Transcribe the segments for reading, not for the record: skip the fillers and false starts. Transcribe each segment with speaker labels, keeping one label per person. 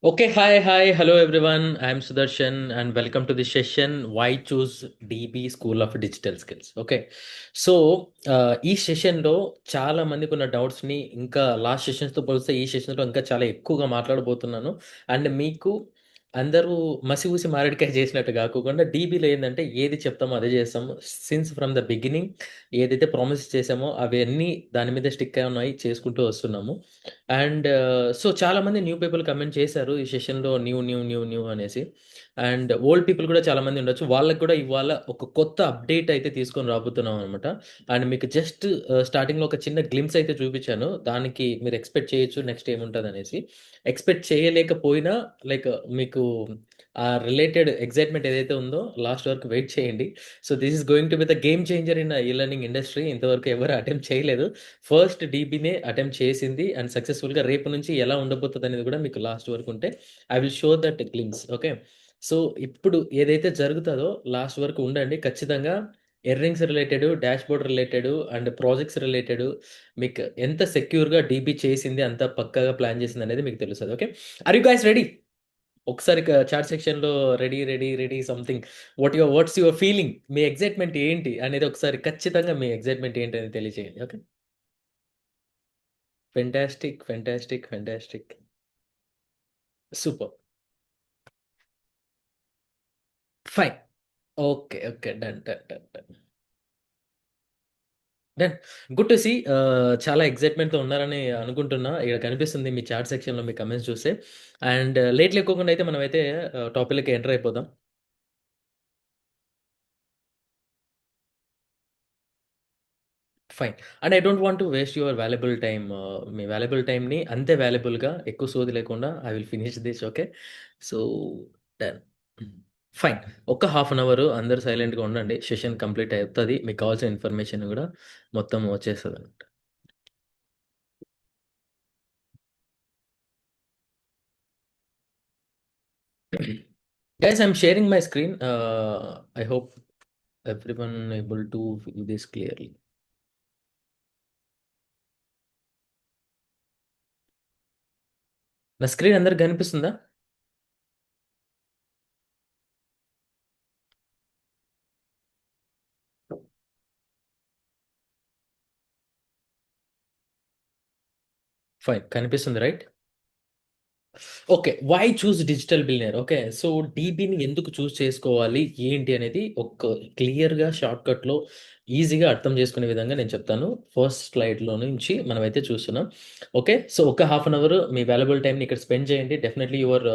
Speaker 1: Okay, hi, hello everyone. I'm Sudarshan and welcome to the session Why Choose DB School of Digital Skills. Okay so ఈ సెషన్లో చాలా మందికి ఉన్న డౌట్స్ని ఇంకా last సెషన్స్తో పోలిస్తే ఈ సెషన్లో ఇంకా చాలా ఎక్కువగా మాట్లాడబోతున్నాను. అండ్ మీకు అందరూ మసి ఊసి మారేడుకాయ చేసినట్టు కాకోకుండా డీబీలో ఏంటంటే ఏది చెప్తామో అదే చేస్తాము. సిన్స్ ఫ్రమ్ ద బిగినింగ్ ఏదైతే ప్రామిస్ చేసామో అవన్నీ దాని మీద స్టిక్ అయి ఉన్నాయి, చేసుకుంటూ వస్తున్నాము. అండ్ సో చాలామంది న్యూ పీపుల్ కమెంట్ చేశారు ఈ సెషన్‌లో న్యూ అనేసి. అండ్ ఓల్డ్ పీపుల్ కూడా చాలామంది ఉండొచ్చు. వాళ్ళకి కూడా ఇవాళ ఒక కొత్త అప్డేట్ అయితే తీసుకొని రాబోతున్నాం అనమాట. అండ్ మీకు జస్ట్ స్టార్టింగ్‌లో ఒక చిన్న గ్లింప్స్ అయితే చూపించాను. దానికి మీరు ఎక్స్‌పెక్ట్ చేయొచ్చు నెక్స్ట్ ఏముంటదనేసి. ఎక్స్‌పెక్ట్ చేయలేకపోయినా లైక్ మీకు ఆ రిలేటెడ్ ఎక్సైట్‌మెంట్ ఏదైతే ఉందో లాస్ట్ వరకు వెయిట్ చేయండి. So, this is going to be the game changer in ఈ లెర్నింగ్ ఇండస్ట్రీ. ఇంతవరకు ఎవరు అటెంప్ట్ చేయలేదు. ఫస్ట్ డీబీనే అటెంప్ట్ చేసింది అండ్ సక్సెస్‌ఫుల్‌గా రేపు నుంచి ఎలా ఉండబోతదనేది కూడా మీకు లాస్ట్ వరకు ఉంటే I will show that glimpse. Okay. So, ఇప్పుడు ఏదైతే జరుగుతదో లాస్ట్ వరకు ఉండండి. ఖచ్చితంగా earnings related, dashboard related and projects related మీకు ఎంత సెక్యూర్‌గా డీబీ చేసింది, అంత పక్కాగా ప్లాన్ చేసిందనేది మీకు తెలుస్తది. Okay. Are you guys ready? ఒకసారి చాట్ సెక్షన్‌లో ready something what's your feeling? మీ ఎక్సైట్‌మెంట్ ఏంటి అనేది ఒకసారి ఖచ్చితంగా మీ ఎక్సైట్‌మెంట్ ఏంటనేది తెలియజేయండి. Okay. Fantastic. Super. Fine. Okay. Done. Done. Good to see చాలా ఎక్సైట్‌మెంట్‌తో ఉన్నారని అనుకుంటున్నా. ఇక్కడ కనిపిస్తుంది మీ చాట్ సెక్షన్‌లో మీ కామెంట్స్ చూస్తే. అండ్ లేట్ లేకోకుండా అయితే మనమైతే టాపిక్‌లోకి ఎంటర్ అయిపోదాం. Fine. And I don't want to waste your valuable time. మీ వాల్యుబుల్ టైమ్‌ని అంతే వాల్యుబుల్‌గా ఎక్కువ సోది లేకుండా I will finish this. Okay. So, done. Fine. ఒక్క హాఫ్ అన్ అవర్ అందరూ సైలెంట్‌గా ఉండండి. సెషన్ కంప్లీట్ అయితది. మీకు కావాల్సిన ఇన్ఫర్మేషన్ గూడా మొత్తం వచ్చేస్తదనమాట. Guys I'm sharing my screen. I hope everyone able to view this clearly. నా స్క్రీన్ అందరికి కనిపిస్తుందా? ఫైన్. కనిపిస్తుంది right? Okay. Why choose digital billionaire? Okay. So, డీబీని ఎందుకు చూస్ చేసుకోవాలి? ఏంటి అనేది ఒక క్లియర్‌గా షార్ట్‌కట్‌లో ఈజీగా అర్థం చేసుకునే విధంగా నేను చెప్తాను. ఫస్ట్ స్లైడ్‌లో నుంచి మనమైతే చూస్తున్నాం. ఓకే. సో, ఒక హాఫ్ అన్ అవర్ మీ వాల్యుబుల్ టైమ్‌ని ఇక్కడ స్పెండ్ చేయండి. Definitely you are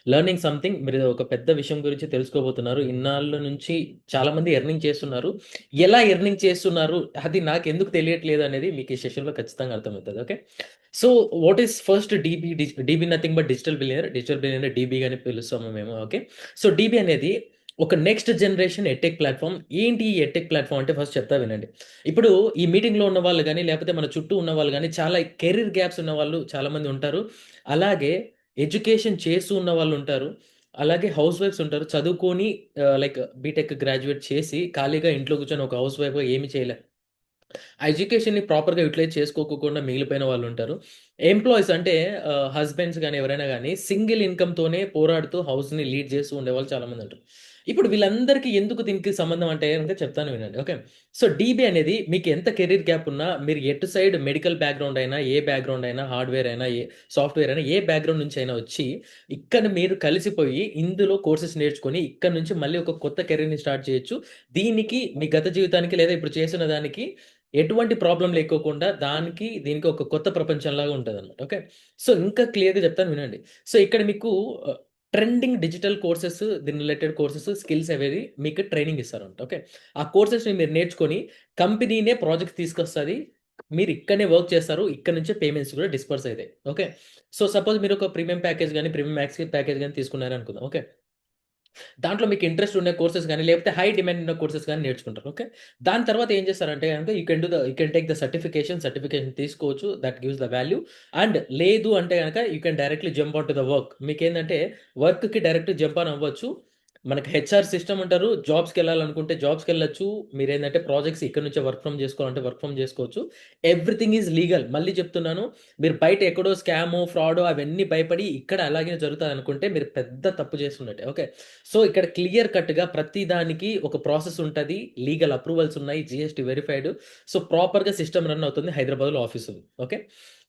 Speaker 1: learning something. మీరు ఒక పెద్ద విషయం గురించి తెలుసుకోబోతున్నారు. ఇన్నాళ్ళ నుంచి చాలామంది ఎర్నింగ్ చేస్తున్నారు. ఎలా ఎర్నింగ్ చేస్తున్నారు? అది నాకెందుకు తెలియట్లేదు అనేది మీకు ఈ సెషన్‌లో ఖచ్చితంగా అర్థమవుతది. Okay. So, what is first DB? DB nothing but digital billionaire. Digital billionaire DB గాని పిలుస్తాము మేము. ఓకే. సో, డీబీ అనేది ఒక నెక్స్ట్ జనరేషన్ ఎడ్‌టెక్ ప్లాట్‌ఫార్మ్. ఏంటి ఈ ఎడ్‌టెక్ ప్లాట్‌ఫార్మ్ అంటే ఫస్ట్ చెప్తా వినండి. ఇప్పుడు ఈ మీటింగ్‌లో ఉన్నవాళ్ళు గాని, లేకపోతే మన చుట్టూ ఉన్నవాళ్ళు గాని చాలా కెరీర్ గ్యాప్స్ ఉన్నవాళ్ళు చాలామంది ఉంటారు. అలాగే ఎడ్యుకేషన్ చేస్తూ ఉన్నవాళ్ళుంటారు. అలాగే హౌస్ వైఫ్స్ ఉంటారు. చదువుకొని లైక్ బీటెక్ గ్రాడ్యుయేట్ చేసి ఖాళీగా ఇంట్లో కూర్చొని ఒక హౌస్ వైఫ్‌గా ఏమి చేయలే. ఆ ఎడ్యుకేషన్‌ని ప్రాపర్‌గా యుటిలైజ్ చేసుకోకోకుండా మిగిలిపోయిన వాళ్ళుంటారు. ఎంప్లాయీస్ అంటే హస్బెండ్స్ గాని, ఎవరైనా గాని సింగిల్ ఇన్‌కమ్‌తోనే పోరాడుతూ హౌస్‌ని లీడ్ చేస్తూ ఉండేవాళ్ళు చాలామందుంటారు. ఇప్పుడు వీళ్ళందరికీ ఎందుకు దీనికి సంబంధం అంటే గనుక చెప్తాను వినండి. ఓకే. సో, డీబీ అనేది మీకు ఎంత కెరీర్ గ్యాప్ ఉన్నా, మీరు ఎటు సైడ్ మెడికల్ బ్యాక్‌గ్రౌండ్ అయినా, ఏ బ్యాక్‌గ్రౌండ్ అయినా, హార్డ్‌వేర్ అయినా, సాఫ్ట్‌వేర్ అయినా, ఏ బ్యాక్‌గ్రౌండ్ నుంచి అయినా వచ్చి, ఇక్కడ మీరు కలిసిపోయి ఇందులో కోర్సెస్ నేర్చుకొని, ఇక్కడ నుంచి మళ్ళీ ఒక కొత్త కెరీర్‌ని స్టార్ట్ చేయొచ్చు. దీనికి మీ గత జీవితానికి లేదా ఇప్పుడు చేస్తున్న దానికి ఎటువంటి ప్రాబ్లమ్ లేకోకుండా దీనికి ఒక కొత్త ప్రపంచంలాగా ఉంటదనమాట. ఓకే. సో, ఇంకా క్లియర్‌గా చెప్తాను వినండి. సో, ఇక్కడ మీకు ట్రెండింగ్ డిజిటల్ కోర్సెస్, దీని రిలేటెడ్ కోర్సెస్, స్కిల్స్ అనేవి మీకు ట్రైనింగ్ ఇస్తారనమాట. ఓకే. ఆ కోర్సెస్‌ని మీరు నేర్చుకొని కంపెనీనే ప్రాజెక్ట్స్ తీసుకొస్తది. మీరు ఇక్కడనే వర్క్ చేస్తారు. ఇక్కడ నుంచే పేమెంట్స్ కూడా డిస్బర్స్ అయితాయి. ఓకే. సో, సపోజ్ మీరు ఒక ప్రీమియం ప్యాకేజ్ గాని, ప్రీమియం మాక్స్ ప్యాకేజ్ గాని తీసుకున్నారనుకుందాం. ఓకే. దాంట్లో మీకు ఇంట్రెస్ట్ ఉన్న కోర్సెస్ గాని, లేకపోతే హై డిమాండ్ ఉన్న కోర్సెస్ గాని నేర్చుకుంటారు. ఓకే. దాని తర్వాత ఏం చేస్తారంటే గనుక you can take the certification తీసుకోవచ్చు. That gives the value. And లేదు అంటే గనక you can directly jump on to the work. మీకేందంటే వర్క్‌కి డైరెక్ట్ జంప్ ఆన్ అవ్వచ్చు. మనకి హెచ్ఆర్ సిస్టమ్ అంటారు. జాబ్స్‌కెళ్ళాలనుకుంటే జాబ్స్‌కెళ్ళొచ్చు. మీరేందంటే ప్రాజెక్ట్స్ ఇక్కడి నుంచే వర్క్ ఫ్రమ్ చేసుకోవాలంటే వర్క్ ఫ్రమ్ చేసుకోవచ్చు. Everything is legal. మళ్ళీ చెప్తున్నాను. మీరు బయట ఎక్కడో స్కామో, ఫ్రాడో అవన్నీ భయపడి ఇక్కడ అలాగే జరుగుతాదనుకుంటే మీరు పెద్ద తప్పు చేస్తున్నట్టే. ఓకే. సో, ఇక్కడ క్లియర్ కట్‌గా ప్రతి దానికి ఒక ప్రాసెస్ ఉంటది. లీగల్ అప్రూవల్స్ ఉన్నాయి. GST verified. సో, ప్రాపర్‌గా సిస్టమ్ రన్ అవుతుంది. హైదరాబాద్‌లో ఆఫీస్ ఉంది. ఓకే.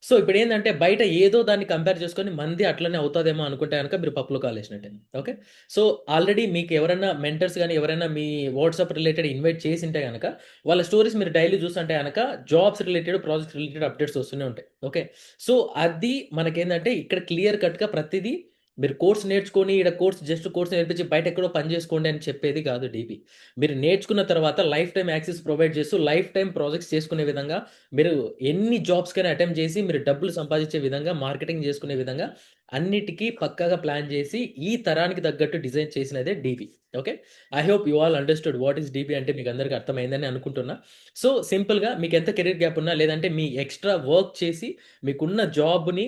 Speaker 1: సో, ఇప్పుడేందంటే బయట ఏదో దాన్ని కంపేర్ చేసుకొని మనది అట్లనే అవుతదేమో అనుకుంటే గనక మీరు పప్పులో కాలేసినట్టే. ఓకే. సో, ఆల్రెడీ మీకు ఎవరైనా మెంటర్స్ గాని, ఎవరైనా మీ వాట్సాప్ రిలేటెడ్ ఇన్వైట్ చేసుంటే గనక, వాళ్ళ స్టోరీస్ మీరు డైలీ చూస్తుంటే గనక jobs related, projects related updates వస్తూనే ఉంటాయి. ఓకే. సో, అది మనకేందంటే ఇక్కడ క్లియర్ కట్‌గా ప్రతిదీ మీరు కోర్స్ నేర్చుకొని ఈడ జస్ట్ కోర్స్ నేర్పించి బయట ఎక్కడో పని చేసుకోండి అని చెప్పేది కాదు డీబీ. మీరు నేర్చుకున్న తర్వాత లైఫ్ టైమ్ యాక్సెస్ ప్రొవైడ్ చేస్తూ, లైఫ్ టైమ్ ప్రాజెక్ట్స్ చేసుకునే విధంగా, మీరు ఎన్ని జాబ్స్‌కైనా అటెంప్ట్ చేసి మీరు డబ్బులు సంపాదించే విధంగా, మార్కెటింగ్ చేసుకునే విధంగా అన్నిటికి పక్కాగా ప్లాన్ చేసి, ఈ తరానికి తగ్గట్టు డిజైన్ చేసినదే DB. Okay. I hope you all understood what is DB అంటే మీకందరికి అర్థమైందని అనుకుంటున్నా. సో, సింపుల్‌గా మీకెంత కెరియర్ గ్యాప్ ఉన్నా, లేదంటే మీ ఎక్స్‌ట్రా వర్క్ చేసి మీకున్న జాబ్‌ని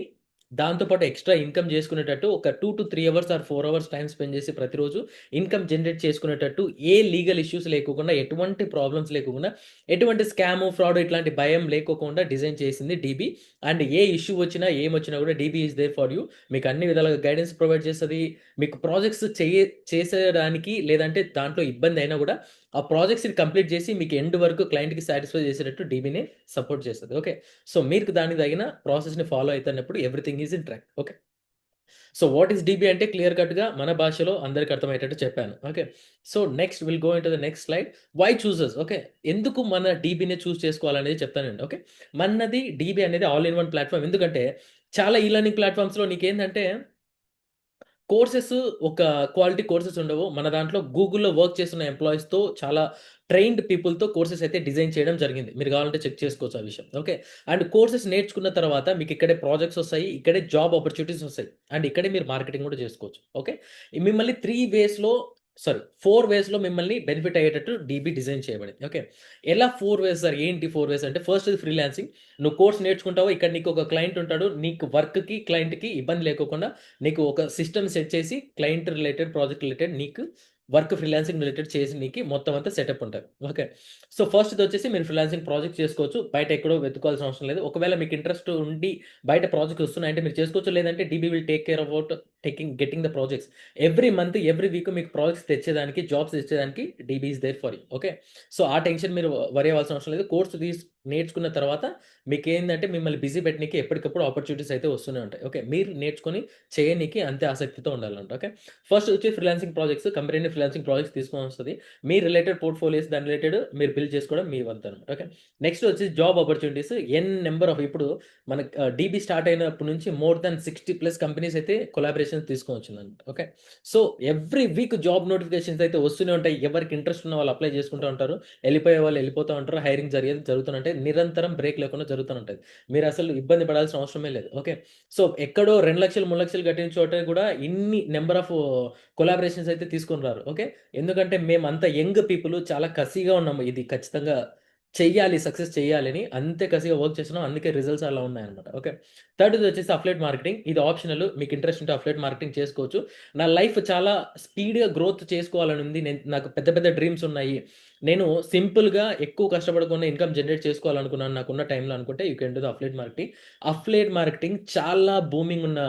Speaker 1: దాంతో పాటు ఎక్స్‌ట్రా ఇన్‌కమ్ జేసుకునేటట్టు ఒక 2-3 hours or 4 hours time spend చేసి ప్రతిరోజు ఇన్‌కమ్ జనరేట్ చేసుకునేటట్టు ఏ లీగల్ ఇష్యూస్ లేకోకుండా, ఎటువంటి ప్రాబ్లమ్స్ లేకోకుండా, ఎటువంటి స్కాము, ఫ్రాడ్ ఇట్లాంటి భయం లేకోకుండా డిజైన్ చేసింది డీబీ. అండ్ ఏ ఇష్యూ వచ్చినా, ఏమొచ్చినా గూడా DB is there for you. మీకు అన్ని విధాలుగా గైడెన్స్ ప్రొవైడ్ చేస్తది. మీకు ప్రాజెక్ట్స్ చేసేయడానికి లేదంటే దాంట్లో ఇబ్బందయినా గూడా ఆ ప్రాజెక్ట్స్‌ని కంప్లీట్ జేసి మీకు ఎండ్ వరకు క్లయింట్‌కి సాటిస్ఫై చేసేటట్టు డీబీనే సపోర్ట్ చేస్తది. ఓకే. సో, మీకు దానికి తగిన ప్రాసెస్‌ని ఫాలో అయితున్నప్పుడు everything is in track. Okay. So, what is DB అంటే క్లియర్ కట్‌గా మన భాషలో అందరికి అర్థమయ్యేటట్టు చెప్పాను. Okay. So, next will go into the next slide. Why choosers? Okay. ఎందుకు మన డీబీనే చూజ్ చేసుకోవాలనేది చెప్తానండి. ఓకే. మనది డీబీ అనేది ఆల్ ఇన్ వన్ ప్లాట్‌ఫార్మ్. ఎందుకంటే చాలా ఈ లెర్నింగ్ ప్లాట్‌ఫార్మ్స్‌లో నీకేందంటే కోర్సెస్ ఒక క్వాలిటీ కోర్సెస్ ఉండవు. మన దాంట్లో గూగుల్‌లో వర్క్ చేస్తున్న ఎంప్లాయీస్‌తో చాలా ట్రైన్డ్ పీపుల్‌తో కోర్సెస్ అయితే డిజైన్ చేయడం జరిగింది. మీరు కావాలంటే చెక్ చేసుకోవచ్చు ఆ విషయం. ఓకే. అండ్ కోర్సెస్ నేర్చుకున్న తర్వాత మీకు ఇక్కడే ప్రాజెక్ట్స్ వస్తాయి. ఇక్కడే జాబ్ ఆపర్చునిటీస్ వస్తాయి. అండ్ ఇక్కడే మీరు మార్కెటింగ్ కూడా చేసుకోవచ్చు. ఓకే. మిమ్మల్ని 4 వేస్‌లో మిమ్మల్ని బెనిఫిట్ అయ్యేటట్టు డీబీ డిజైన్ చేయబడింది. ఓకే. ఎలా 4 వేస్ సార్? ఏంటి 4 వేస్ అంటే ఫస్ట్‌ది ఫ్రీలాన్సింగ్. నువ్వు కోర్స్ నేర్చుకుంటావు. ఇక్కడ నీకు ఒక క్లయింట్ ఉంటాడు. నీకు వర్క్‌కి, క్లయింట్‌కి ఇబ్బంది లేకోకుండా నీకు ఒక సిస్టమ్ సెట్ చేసి క్లయింట్ రిలేటెడ్, ప్రాజెక్ట్ రిలేటెడ్ నీకు వర్క్ ఫ్రీలాన్సింగ్ రిలేటెడ్ చేసి నీకి మొత్తం అంతా సెటప్ ఉంటది. ఓకే. సో, ఫస్ట్‌దొచ్చేసి మీరు ఫ్రీలాన్సింగ్ ప్రాజెక్ట్ చేసుకోవచ్చు. బయట ఎక్కడో వెతుక్కోవాల్సిన అవసరం లేదు. ఒకవేళ మీకు ఇంట్రెస్ట్ ఉండి బయట ప్రాజెక్ట్స్ వస్తున్నాయంటే మీరు చేసుకోవచ్చు. లేదంటే DB will take care about getting the projects. Every month, every week మీకు ప్రాజెక్ట్స్ తెచ్చేదానికి, జాబ్స్ తెచ్చేదానికి DB is there for you. Okay. So, ఆ టెన్షన్ మీరు వరీ అవ్వాల్సిన అవసరం లేదు. కోర్స్ నేర్చుకున్న తర్వాత మీకేందంటే మిమ్మల్ని బిజీ పెట్టనీకి ఎప్పటికప్పుడు ఆపర్చునిటీస్ అయితే వస్తూనే ఉంటాయి. ఓకే. మీరు నేర్చుకొని చేయనీకి అంతే ఆసక్తితో ఉండాలంట. ఓకే. ఫస్ట్ వచ్చి freelancing projects, company freelancing projects తీసుకొనొస్తది. మీ రిలేటెడ్ పోర్ట్‌ఫోలియోస్ దాని రిలేటెడ్ మీరు బిల్డ్ చేసుకోవడం మీ వంతనమాట. ఓకే. నెక్స్ట్ వచ్చి జాబ్ ఆపర్చునిటీస్ నంబర్ ఆఫ్ ఇప్పుడు మనకు డీబీ స్టార్ట్ అయినప్పటి నుంచి మోర్ థాన్ 60+ కంపెనీస్ అయితే కొలాబరేషన్స్ తీసుకొనొచ్చిందంట. Okay. So, every week job notifications అయితే వస్తూనే ఉంటాయి. ఎవరికి ఇంట్రెస్ట్ ఉన్న వాళ్ళు అప్లై చేసుకుంటూ ఉంటారు. ఎళ్ళిపోయే వాళ్ళు ఎళ్ళిపోతా ఉంటారు. హైరింగ్ జరిగేది జరుగుతూనే ఉంటాయి. నిరంతరం బ్రేక్ లేకుండా జరుగుతూనే ఉంటది. మీరసలు ఇబ్బంది పడాల్సిన అవసరమే లేదు. ఓకే. సో, ఎక్కడో 2,00,000, 3,00,000 కట్టిన చోట గూడా ఇన్ని నంబర్ ఆఫ్ కొలాబరేషన్స్ అయితే తీసుకొని రారు. ఓకే. ఎందుకంటే మేమంతా యంగ్ పీపుల్ చాలా కసిగా ఉన్నాము. ఇది ఖచ్చితంగా చెయ్యాలి, సక్సెస్ చెయ్యాలని అంతే కసిగా వర్క్ చేస్తున్నాం. అందుకే రిజల్ట్స్ అలా ఉన్నాయన్నమాట. ఓకే. థర్డ్‌ది వచ్చేసి అఫిలియేట్ మార్కెటింగ్. ఇది ఆప్షనల్. మీకు ఇంట్రెస్ట్ ఉంటే అఫిలియేట్ మార్కెటింగ్ చేసుకోవచ్చు. నా లైఫ్ చాలా స్పీడ్‌గా గ్రోత్ చేసుకోవాలని ఉంది. నాకు పెద్ద పెద్ద డ్రీమ్స్ ఉన్నాయి. నేను సింపుల్‌గా ఎక్కువ కష్టపడకుండా ఇన్‌కమ్ జనరేట్ చేసుకోవాలనుకున్నాను నాకున్న టైంలో అనుకుంటే you can do the affiliate marketing. Affiliate marketing చాలా బూమింగ్ ఉన్న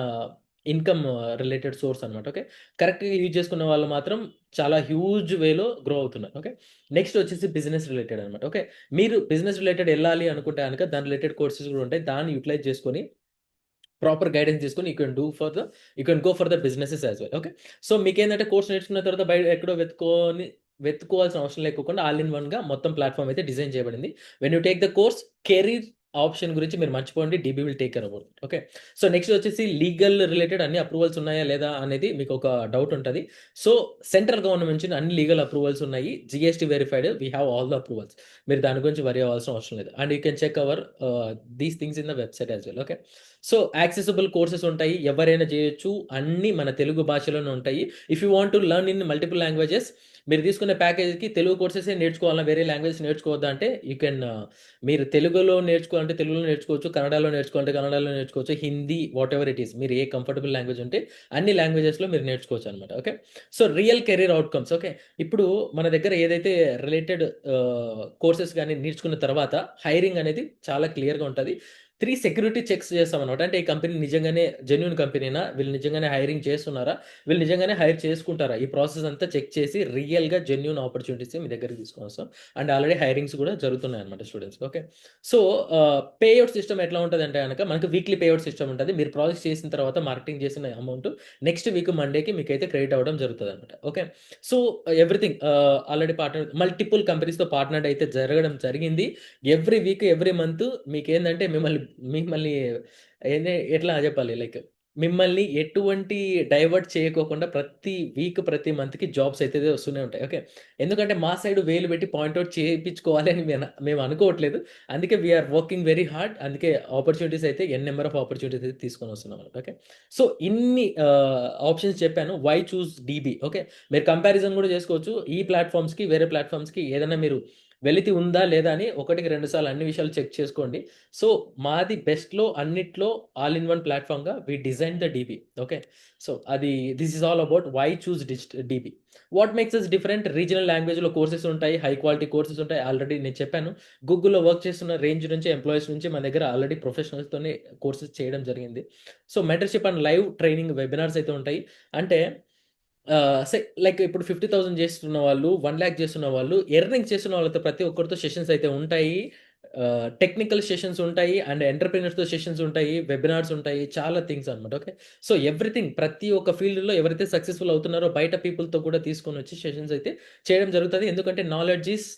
Speaker 1: ఇన్‌కమ్ రిలేటెడ్ సోర్స్ అన్నమాట. ఓకే. కరెక్ట్‌గా యూజ్ చేసుకున్న వాళ్ళు మాత్రం చాలా హ్యూజ్ వేలో గ్రో అవుతున్నారు. ఓకే. నెక్స్ట్ వచ్చేసి బిజినెస్ రిలేటెడ్ అన్నమాట. ఓకే. మీరు బిజినెస్ రిలేటెడ్ ఎళ్ళాలి అనుకుంటే గనక దాని రిలేటెడ్ కోర్సెస్ కూడా ఉంటాయి. దాన్ని యుటిలైజ్ చేసుకొని ప్రాపర్ గైడెన్స్ తీసుకొని you can go for the businesses as well. Okay. So, మీకేందంటే కోర్స్ నేర్చుకున్న తర్వాత బయట ఎక్కడో వెతుక్కోవాల్సిన అవసరం లేకోకుండా ఆల్ ఇన్ వన్‌గా మొత్తం ప్లాట్‌ఫార్మ్ అయితే డిజైన్ చేయబడింది. When you take the course career option గురించి మీరు మర్చిపోండి. DB will take care about it. Okay. So, next వచ్చేసి లీగల్ రిలేటెడ్ అన్ని అప్రూవల్స్ ఉన్నాయా లేదా అనేది మీకొక డౌట్ ఉంటది. సో, సెంట్రల్ గవర్నమెంట్ నుంచి అన్ని లీగల్ అప్రూవల్స్ ఉన్నాయి. GST verified. We have all the approvals. మీరు దాని గురించి వరీ అవ్వాల్సిన అవసరం లేదు. And you can check our these things in the website as well. Okay. So, accessible courses ఉంటాయి. ఎవరైనా చేయొచ్చు. అన్నీ మన తెలుగు భాషలోనే ఉంటాయి. If you want to learn in multiple languages మీరు తీసుకునే ప్యాకేజ్‌కి తెలుగు కోర్సెసే నేర్చుకోవాలా, వేరే లాంగ్వేజెస్ నేర్చుకోవద్దా అంటే యూ కెన్ మీరు తెలుగులో నేర్చుకోవాలంటే తెలుగులో నేర్చుకోవచ్చు. కన్నడలో నేర్చుకోవాలంటే కన్నడలో నేర్చుకోవచ్చు. Hindi whatever it is. మీరు ఏ కంఫర్టబుల్ లాంగ్వేజ్ ఉంటే అన్ని లాంగ్వేజెస్‌లో మీరు నేర్చుకోవచ్చనమాట. Okay. So, real career outcomes okay. ఇప్పుడు మన దగ్గర ఏదైతే రిలేటెడ్ కోర్సెస్ గాని నేర్చుకున్న తర్వాత హైరింగ్ అనేది చాలా క్లియర్‌గా ఉంటది. 3 సెక్యూరిటీ చెక్స్ చేస్తామనమాట. అంటే ఈ కంపెనీ నిజంగానే జెన్యూన్ కంపెనీనా? వీళ్ళు నిజంగానే హైరింగ్ చేస్తున్నారా? వీళ్ళు నిజంగానే హైర్ చేసుకుంటారా? ఈ ప్రాసెస్ అంతా చెక్ చేసి రియల్‌గా జెన్యూన్ ఆపర్చునిటీసే మీ దగ్గరికి తీసుకొనొస్తాం. అండ్ ఆల్రెడీ హైరింగ్స్ గూడా జరుగుతున్నాయన్నమాట స్టూడెంట్స్‌కి. ఓకే. సో, పేఔట్ సిస్టమ్ ఎట్లా ఉంటదంటే గనక మనకు వీక్లీ పేఔట్ సిస్టమ్ ఉంటది. మీరు ప్రాజెక్ట్ చేసిన తర్వాత మార్కెటింగ్ చేసిన అమౌంట్ నెక్స్ట్ వీక్ మండేకి మీకైతే క్రెడిట్ అవ్వడం జరుగుతదన్నమాట. Okay. So, everything already partner multiple కంపెనీస్‌తో పార్ట్నర్డ్ అయితే జరగడం జరిగింది. ఎవ్రీ వీక్, ఎవ్రీ మంత్ మీకేందంటే మిమ్మల్ని ఎట్లా చెప్పాలి? లైక్ మిమ్మల్ని ఎటువంటి డైవర్ట్ చేయకోకుండా ప్రతి వీక్, ప్రతి మంత్‌కి జాబ్స్ అయితే వస్తూనే ఉంటాయి. ఓకే. ఎందుకంటే మా సైడ్ వేలు పెట్టి పాయింట్ ఔట్ చేపించుకోవాలి అని మేము అనుకోవట్లేదు. అందుకే we are working very hard. అందుకే ఆపర్చునిటీస్ అయితే నంబర్ ఆఫ్ ఆపర్చునిటీస్ అయితే తీసుకొని వస్తున్నాం అన్నమాట. ఓకే. సో, ఇన్ని ఆప్షన్స్ చెప్పాను. Why choose DB okay. మీరు కంపారిజన్ కూడా చేసుకోవచ్చు. ఈ ప్లాట్‌ఫార్మ్స్‌కి, వేరే ప్లాట్‌ఫార్మ్స్‌కి ఏదైనా మీరు వెలితి ఉందా? లేదా? అని ఒకటికి 2 సార్లు అన్ని విషయాలు చెక్ చేసుకోండి. సో, మాది బెస్ట్‌లో అన్నిట్లో ఆల్ ఇన్ వన్ ప్లాట్‌ఫార్మ్‌గా we design the DB. Okay. So, అది this is all about why choose DB. What makes us different regional లాంగ్వేజ్‌లో కోర్సెస్ ఉంటాయి. హై క్వాలిటీ కోర్సెస్ ఉంటాయి. ఆల్రెడీ నేను చెప్పాను. గూగుల్‌లో వర్క్ చేస్తున్న రేంజ్ నుంచి ఎంప్లాయీస్ నుంచి మన దగ్గర ఆల్రెడీ ప్రొఫెషనల్స్‌తోనే కోర్సెస్ చేయడం జరిగింది. So, mentorship and live training webinars అయితే ఉంటాయి. అంటే లైక్ ఇప్పుడు 50,000 చేస్తున్న వాళ్ళు, 1,00,000 చేస్తున్న వాళ్ళు, ఎర్నింగ్ చేస్తున్న వాళ్ళతో ప్రతి ఒక్కరితో సెషన్స్ అయితే ఉంటాయి. టెక్నికల్ సెషన్స్ ఉంటాయి. అండ్ ఎంటర్‌ప్రెన్యూర్స్‌తో సెషన్స్ ఉంటాయి. వెబినార్స్ ఉంటాయి. చాలా థింగ్స్ అన్నమాట. ఓకే. సో, ఎవ్రీథింగ్ ప్రతి ఒక్క ఫీల్డ్‌లో ఎవరైతే సక్సెస్‌ఫుల్ అవుతున్నారో బయట పీపుల్‌తో కూడా తీసుకొనొచ్చి సెషన్స్ అయితే చేయడం జరుగుతది. ఎందుకంటే knowledge is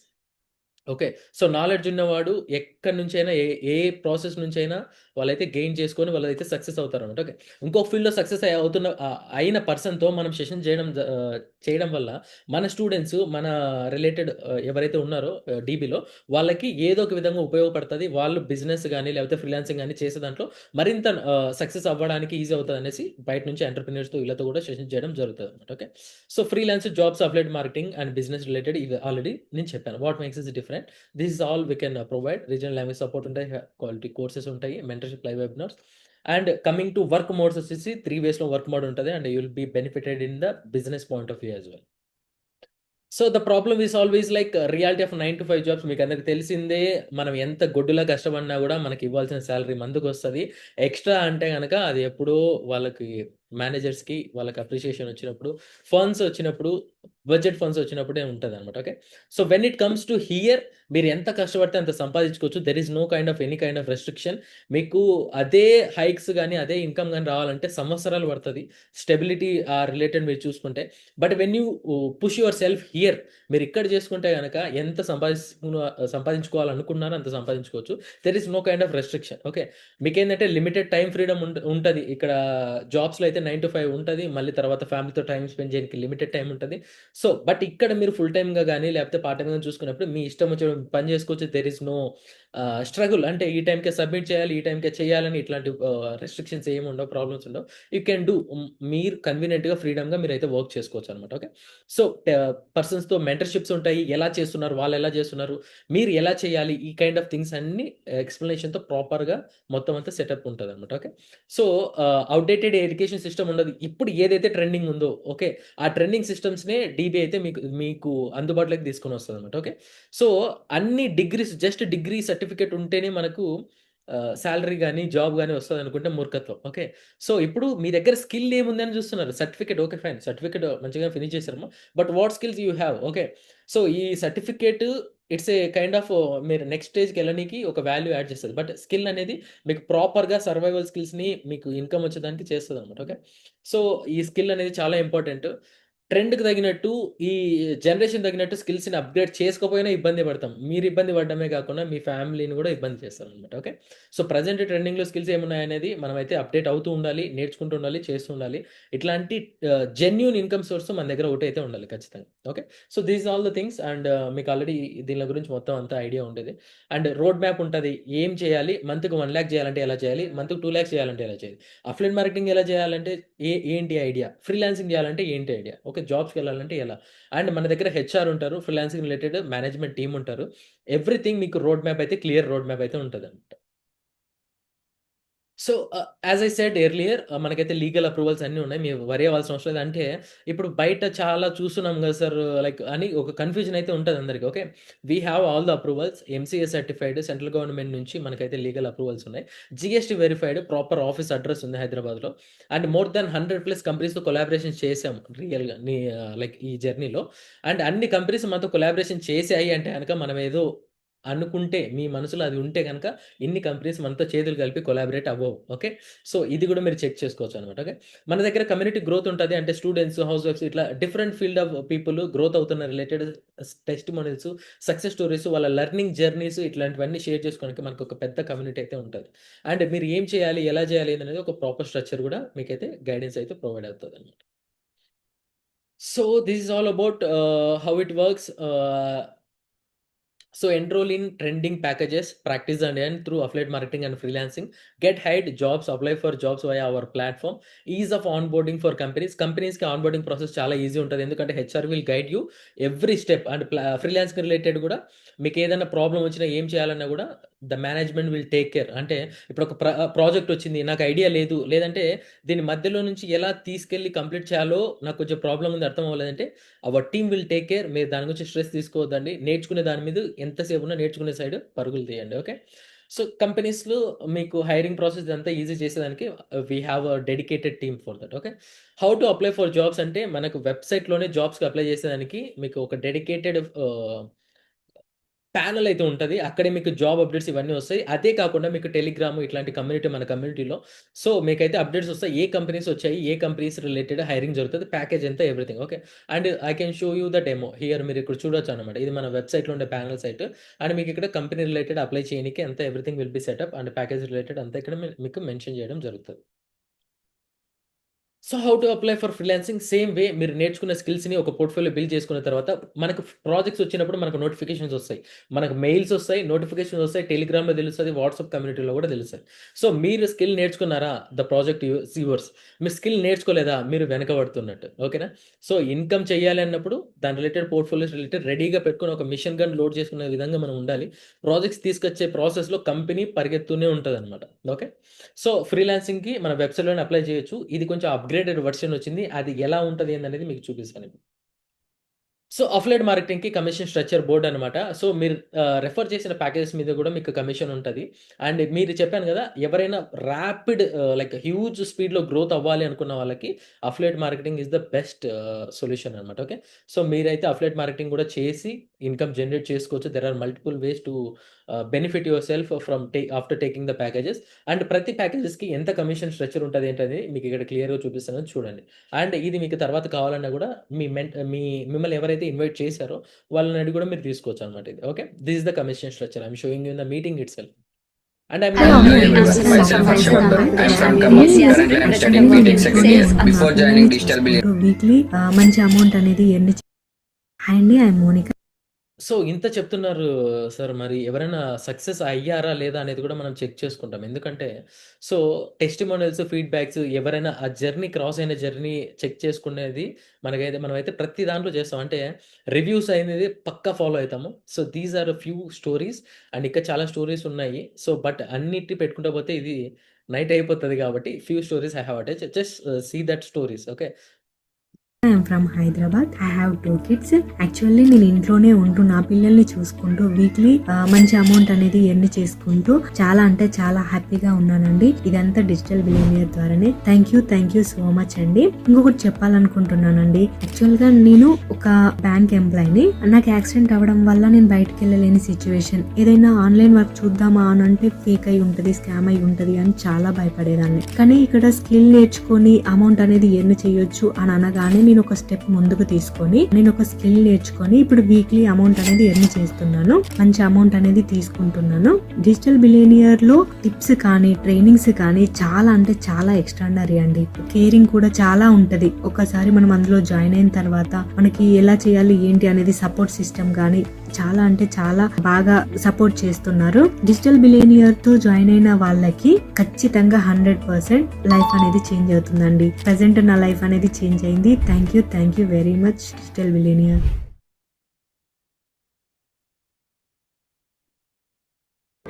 Speaker 1: okay. So, knowledge ఉన్నవాడు ఎక్కడి నుంచైనా ఏ ప్రాసెస్ నుంచైనా వాళ్ళైతే గెయిన్ చేసుకొని వాళ్ళైతే సక్సెస్ అవుతారన్నమాట. ఓకే. ఇంకొక ఫీల్డ్‌లో సక్సెస్ అయిన పర్సన్‌తో మనం సెషన్ చేయడం వల్ల మన స్టూడెంట్స్ మన రిలేటెడ్ ఎవరైతే ఉన్నారో డీబీలో వాళ్ళకి ఏదో ఒక విధంగా ఉపయోగపడతది. వాళ్ళు బిజినెస్ గాని లేకపోతే ఫ్రీలాన్సింగ్ గాని చేసే దాంట్లో మరింత సక్సెస్ అవ్వడానికి ఈజీ అవుతదనేసి బయట నుంచి ఎంటర్‌ప్రెన్యూర్స్‌తో వీళ్ళతో కూడా సెషన్ చేయడం జరుగుతదన్నమాట. Okay. So, freelance jobs, affiliate marketing and business related ఇవి ఆల్రెడీ నేను చెప్పాను. What makes is different this is all we can provide. Regional language support ఉంటాయి. క్వాలిటీ కోర్సెస్ ఉంటాయి. మెంటర్‌షిప్ live webinars. And coming to work modes వచ్చేసి 3 వేస్‌లో work mode ఉంటది. And you will be benefited in the business point of view as well. So, the problem is always like reality of 9-5 jobs మీకందరికి తెలిసిందే. మనం ఎంత గొడ్డులా కష్టపడినా గూడా మనకివ్వాల్సిన salary మందుకొస్తది. Extra అంటే గనక అది ఎప్పుడో వాళ్ళకి మేనేజర్స్‌కి వాళ్ళకి అప్రిషియేషన్ వచ్చినప్పుడు, ఫండ్స్ వచ్చినప్పుడు, బడ్జెట్ ఫండ్స్ వచ్చినప్పుడే ఉంటదనమాట. Okay. So, when it comes to here మీరు ఎంత కష్టపడితే అంత సంపాదించుకోవచ్చు. There is no kind of any kind of restriction. మీకు అదే హైక్స్ గాని, అదే ఇన్‌కమ్ గాని రావాలంటే సంవత్సరాలు పడతది. స్టెబిలిటీ రిలేటెడ్ మీరు చూసుకుంటే. But when you push yourself here మీరిక్కడ చేసుకుంటే గనక ఎంత సంపాదించుకోవాలనుకున్నారో అంత సంపాదించుకోవచ్చు. There is no kind of restriction. Okay. మీకేందంటే లిమిటెడ్ టైమ్ ఫ్రీడమ్ ఉంటది. ఇక్కడ జాబ్స్‌లో అయితే 9-5 ఉంటది. మళ్ళీ తర్వాత ఫ్యామిలీతో టైమ్ స్పెండ్ చేయడానికి లిమిటెడ్ టైమ్ ఉంటది. సో, బట్ ఇక్కడ మీరు ఫుల్ టైమ్‌గా గాని, లేకపోతే పార్ట్ టైమ్‌గా చూసుకున్నప్పుడు మీ ఇష్టం వచ్చిన పని చేసుకోవచ్చు. దేర్ ఈస్ నో స్ట్రగుల్ అంటే ఈ టైమ్‌కే సబ్మిట్ చేయాలి, ఈ టైమ్‌కే చేయాలని ఇట్లాంటి రెస్ట్రిక్షన్స్ ఏమి ఉండవు. ప్రాబ్లమ్స్ ఉండవు. యూ కెన్ డూ మీరు కన్వీనియంట్‌గా, ఫ్రీడమ్‌గా మీరైతే వర్క్ చేసుకోవచ్చనమాట. ఓకే. సో, పర్సన్స్‌తో మెంటర్‌షిప్స్ ఉంటాయి. ఎలా చేస్తున్నారు? వాళ్ళెలా చేస్తున్నారు? మీరు ఎలా చేయాలి? ఈ కైండ్ ఆఫ్ థింగ్స్ అన్నీ ఎక్స్‌ప్లనేషన్‌తో ప్రాపర్‌గా మొత్తం అంతా సెటప్ ఉంటదనమాట. Okay. So, outdated education system ఉండదు. ఇప్పుడు ఏదైతే ట్రెండింగ్ ఉందో ఓకే. ఆ ట్రెండింగ్ సిస్టమ్స్‌నే డీబీ అయితే మీకు మీకు అందుబాటులోకి తీసుకొనొస్తదనమాట. ఓకే. సో, అన్ని డిగ్రీస్ జస్ట్ డిగ్రీ సర్టిఫికేట్ ఉంటేనే మనకు సాలరీ గాని, జాబ్ గాని వస్తదనుకుంటే మూర్ఖత్వం. ఓకే. సో, ఇప్పుడు మీ దగ్గర స్కిల్ ఏముందని చూస్తున్నారు. Certificate okay fine. సర్టిఫికేట్ మంచిగా ఫినిష్ చేసారమ్మా. But what skills you have? Okay. So, ఈ certificate it's a kind of మీరు నెక్స్ట్ స్టేజ్‌కెళ్ళనీకి ఒక వాల్యూ యాడ్ చేస్తది. బట్ స్కిల్ అనేది మీకు ప్రాపర్‌గా సర్వైవల్ స్కిల్స్‌ని మీకు ఇన్‌కమ్ వచ్చేదానికి చేస్తదనమాట. ఓకే. సో, ఈ స్కిల్ అనేది చాలా ఇంపార్టెంట్. ట్రెండ్‌కి తగినట్టు ఈ జనరేషన్ తగినట్టు స్కిల్స్‌ని అప్‌గ్రేడ్ చేసుకోకపోయినా ఇబ్బంది పడతాం. మీరు ఇబ్బంది పడడమే కాకుండా మీ ఫ్యామిలీని కూడా ఇబ్బంది చేస్తారనమాట. ఓకే. సో, ప్రెజెంట్ ట్రెండింగ్‌లో స్కిల్స్ ఏమున్నాయనేది మనమైతే అప్‌డేట్ అవుతూ ఉండాలి, నేర్చుకుంటూ ఉండాలి, చేస్తూ ఉండాలి. ఇట్లాంటి జెన్యూన్ ఇన్‌కమ్ సోర్స్ మన దగ్గర ఒకటైతే ఉండాలి ఖచ్చితంగా. Okay. So, these all the things and మీకు ఆల్రెడీ దీని గురించి మొత్తం అంతా ఐడియా ఉండేది. అండ్ రోడ్ మ్యాప్ ఉంటది. ఏం చేయాలి? మంత్‌కి 1,00,000 చేయాలంటే ఎలా చేయాలి? మంత్‌కి 2,00,000 చేయాలంటే ఎలా చేయాలి? అఫ్లియేట్ మార్కెటింగ్ ఎలా చేయాలంటే ఏంటి ఐడియా? ఫ్రీలాన్సింగ్ చేయాలంటే ఏంటి ఐడియా? ఓకే. జాబ్స్‌కెళ్ళాలంటే ఎలా? అండ్ మన దగ్గర హెచ్ఆర్ ఉంటారు. ఫ్రీలాన్సింగ్ రిలేటెడ్ మేనేజ్మెంట్ టీమ్ ఉంటారు. ఎవ్రీథింగ్ మీకు రోడ్ మ్యాప్ అయితే క్లియర్ రోడ్ మ్యాప్ అయితే ఉంటదనమాట. So, as I said earlier మనకైతే లీగల్ అప్రూవల్స్ అన్నీ ఉన్నాయి. మీరు వరి అవ్వాల్సిన అవసరం లేదు. అంటే ఇప్పుడు బయట చాలా చూస్తున్నాం గదా సార్! లైక్ అని ఒక కన్‌ఫ్యూజన్ అయితే ఉంటది అందరికి. Okay. We have all the approvals. MCA certified central government నుంచి మనకైతే లీగల్ అప్రూవల్స్ ఉన్నాయి. GST verified proper office address ఉంది హైదరాబాద్‌లో. అండ్ మోర్ థాన్ 100+ కంపెనీస్‌తో కొలాబరేషన్ చేసాం రియల్‌గా లైక్ ఈ జర్నీలో. అండ్ అన్ని కంపెనీస్ మనతో కొలాబరేషన్ చేసాయి అంటే గనక మనం ఏదో అనుకుంటే మీ మనసులో అది ఉంటే గనక ఇన్ని కంపెనీస్ మనతో చేతులు కలిపి కొలాబరేట్ అవ్వవు. ఓకే. సో, ఇది గూడా మీరు చెక్ చేసుకోవచ్చనమాట. ఓకే. మన దగ్గర కమ్యూనిటీ గ్రోత్ ఉంటది. అంటే స్టూడెంట్స్, హౌస్ వైఫ్స్ ఇట్లా different field of people growth అవుతున్న రిలేటెడ్ టెస్టిమోనియల్స్, సక్సెస్ స్టోరీస్, వాళ్ళ లెర్నింగ్ జర్నీస్ ఇట్లాంటివన్నీ షేర్ చేసుకోవడానికి మనకొక పెద్ద కమ్యూనిటీ అయితే ఉంటది. అండ్ మీరు ఏం చేయాలి? ఎలా చేయాలి? అనేది ఒక ప్రాపర్ స్ట్రక్చర్ గూడా మీకైతే గైడెన్స్ అయితే ప్రొవైడ్ అవుతదనమాట. So, this is all about how it works. So enroll in trending packages, practice and earn through affiliate marketing and freelancing. Get hired jobs, apply for jobs via our platform. Ease of onboarding for companies. Companies కి onboarding process చాలా easy ఉంటది. ఎందుకంటే HR will guide you every step. And ఫ్రీలాన్స్‌కి related గూడా మీకు ఏదైనా problem వచ్చినా, ఏం చేయాలన్నా గూడా the management will take care. అంటే ఇప్పుడు ఒక ప్రాజెక్ట్ వచ్చింది. నాకు ఐడియా లేదు. లేదంటే దీని మధ్యలో నుంచి ఎలా తీసుకెళ్ళి కంప్లీట్ చేయాలో నాకు కొంచెం ప్రాబ్లమ్ ఉంది అర్థం అవ్వలేదంటే our team will take care. మీరు దాని గురించి స్ట్రెస్ తీసుకోవద్దండి. నేర్చుకునే దాని మీద ఎంతసేపు ఉన్నా నేర్చుకునే సైడ్ పరుగులు తీయండి. ఓకే. సో, కంపెనీస్‌లో మీకు హైరింగ్ ప్రాసెస్ ఇదంతా ఈజీ చేసేదానికి we have a dedicated team for that. Okay. How to apply for jobs అంటే మనకు వెబ్‌సైట్‌లోనే జాబ్స్‌కి అప్లై చేసేదానికి మీకు ఒక డెడికేటెడ్ ప్యానెల్ అయితే ఉంటది. అక్కడే మీకు జాబ్ అప్డేట్స్ ఇవన్నీ వస్తాయి. అదే కాకుండా మీకు టెలిగ్రామ్ ఇట్లాంటి కమ్యూనిటీ మన కమ్యూనిటీలో సో, మీకైతే అప్డేట్స్ వస్తాయి. ఏ కంపెనీస్ వచ్చాయి, ఏ కంపెనీస్ రిలేటెడ్ హైరింగ్ జరుగుతది, ప్యాకేజ్ ఎంత everything. Okay. And I can show you the demo. Here మీరు ఇక్కడ చూడొచ్చనమాట. ఇది మన వెబ్‌సైట్‌లో ఉండే ప్యానెల్ సైట్. అండ్ మీకు ఇక్కడ కంపెనీ రిలేటెడ్ అప్లై చేయనీకి అంతా everything will B setup and package related అంతా ఇక్కడ మీకు మెన్షన్ చేయడం జరుగుతది. So, how to apply for freelancing same way మీరు నేర్చుకున్న స్కిల్స్‌ని ఒక పోర్ట్‌ఫోలియో బిల్డ్ చేసుకున్న తర్వాత మనకు ప్రాజెక్ట్స్ వచ్చినప్పుడు మనకు నోటిఫికేషన్స్ ఒస్తాయి. మనకు మెయిల్స్ ఒస్తాయి, నోటిఫికేషన్స్ ఒస్తాయి, టెలిగ్రామ్‌లో తెలుస్తది, వాట్సాప్ కమ్యూనిటీలో గూడా తెలుస్తది. సో, మీరు స్కిల్ నేర్చుకున్నారా? The project yours. మీరు స్కిల్ నేర్చుకోలేదా? మీరు వెనకబడుతున్నట్టు. ఓకేనా? సో, ఇన్‌కమ్ చేయాలి అన్నప్పుడు దాని రిలేటెడ్ పోర్ట్‌ఫోలియోస్ రిలేటెడ్ రెడీగా పెట్టుకొని ఒక మిషన్ గన్ లోడ్ చేసుకునే విధంగా మనం ఉండాలి. ప్రాజెక్ట్స్ తీసుకొచ్చే ప్రాసెస్‌లో కంపెనీ పరిగెత్తూనే ఉంటదనమాట. ఓకే. సో, ఫ్రీలాన్సింగ్‌కి మన వెబ్‌సైట్‌లోనే అప్లై చేయొచ్చు. ఇది కొంచెం అప్‌గ్రేడెడ్ వెర్షన్ వచ్చింది. అది ఎలా ఉంటది ఏందనేది మీకు చూపిస్తానిప్పుడు. సో, అఫిలియేట్ మార్కెటింగ్‌కి కమిషన్ స్ట్రక్చర్ బోర్డ్ అనమాట. సో, మీరు రిఫర్ చేసిన ప్యాకేజెస్ మీద గూడా మీకు కమిషన్ ఉంటది. అండ్ మీరు చెప్పాను గదా! ఎవరైనా ర్యాపిడ్ లైక్ హ్యూజ్ స్పీడ్‌లో గ్రోత్ అవ్వాలి అనుకున్న వాళ్ళకి affiliate marketing is the best solution అనమాట. ఓకే. సో, మీరైతే అఫిలియేట్ మార్కెటింగ్ గూడా చేసి ఇన్‌కమ్ జనరేట్ చేసుకోవచ్చు. There are multiple ways to benefit yourself from after taking the packages. And ప్రతి ప్యాకేజెస్‌కి ఎంత కమిషన్ స్ట్రక్చర్ ఉంటది ఏంటనేది మీకు ఇక్కడ క్లియర్‌గా చూపిస్తాను చూడండి. అండ్ ఇది మీకు తర్వాత కావాలన్నా గూడా మిమ్మల్ని ఎవరైతే ఇన్వైట్ చేశారో వాళ్ళని అడిగి గూడా మీరు తీసుకోవచ్చనమాట ఇది. Okay. This is the commission structure. I am showing you in the meeting itself. And I am
Speaker 2: Hello,
Speaker 1: not
Speaker 2: everyone. Myself Harshavardhan. I'm from Khammam. Currently, I'm studying BTech second year. Before joining Digital Billion.
Speaker 3: Weekly మంచి amount అనేది earn hi అండి, I Monica.
Speaker 1: So, ఇంత చెప్తున్నారు sir. మరి ఎవరైనా success అయ్యారా? లేదా? అనేది కూడా మనం చెక్ చేసుకుంటాం. ఎందుకంటే సో, టెస్టిమోనియల్స్, ఫీడ్‌బ్యాక్స్ ఎవరైనా ఆ జర్నీ క్రాస్ అయిన జర్నీ చెక్ చేసుకునేది మనమైతే ప్రతి దాంట్లో చేస్తాం. అంటే రివ్యూస్ అనేది పక్కా ఫాలో అయితాము. So, these are few stories and ఇంకా చాలా స్టోరీస్ ఉన్నాయి. సో, బట్ అన్నిటిని పెట్టుకుంటా పోతే ఇది నైట్ అయిపోతది కాబట్టి few stories I have attached. Just see that stories. Okay.
Speaker 3: I'm from Hyderabad. I have 2 kids. Actually నేను ఇంట్లోనే ఉంటూ నా పిల్లల్ని చూసుకుంటూ వీక్లీ మంచి అమౌంట్ అనేది ఎర్న్ చేసుకుంటూ చాలా అంటే చాలా హ్యాపీగా ఉన్నానండి. ఇదంతా డిజిటల్ బిలియనియర్ ద్వారానే. థ్యాంక్ యూ సో మచ్ అండి. ఇంకొకటి చెప్పాలనుకుంటున్నానండి. యాక్చువల్ గా నేను ఒక బ్యాంక్ ఎంప్లాయీని. నాకు యాక్సిడెంట్ అవ్వడం వల్ల నేను బయటకు వెళ్ళలేని సిచ్యువేషన్. ఏదైనా ఆన్లైన్ వర్క్ చూద్దామా అని అంటే ఫేక్ అయి ఉంటది, స్కామ్ అయి ఉంటది అని చాలా భయపడేదాన్ని. కానీ ఇక్కడ స్కిల్ నేర్చుకొని అమౌంట్ అనేది ఎర్న్ చేయొచ్చు అని అనగానే నేను ఒక స్టెప్ ముందుకు తీసుకొని నేను ఒక స్కిల్ నేర్చుకొని ఇప్పుడు వీక్లీ అమౌంట్ అనేది ఎర్న్ చేస్తున్నాను, మంచి అమౌంట్ అనేది తీసుకుంటున్నాను. డిజిటల్ బిలియనియర్ లో టిప్స్ కానీ ట్రైనింగ్స్ కానీ చాలా అంటే చాలా ఎక్స్ట్రాడనరీ అండి. కేరింగ్ కూడా చాలా ఉంటది. ఒకసారి మనం అందులో జాయిన్ అయిన తర్వాత మనకి ఎలా చేయాలి ఏంటి అనేది సపోర్ట్ సిస్టమ్ కానీ చాలా అంటే చాలా బాగా సపోర్ట్ చేస్తున్నారు. డిజిటల్ బిలియనియర్ తో జాయిన్ అయిన వాళ్ళకి ఖచ్చితంగా 100% లైఫ్ అనేది చేంజ్ అవుతుందండి. ప్రెసెంట్ నా లైఫ్ అనేది చేంజ్ అయింది. Thank you very much digital billionaire.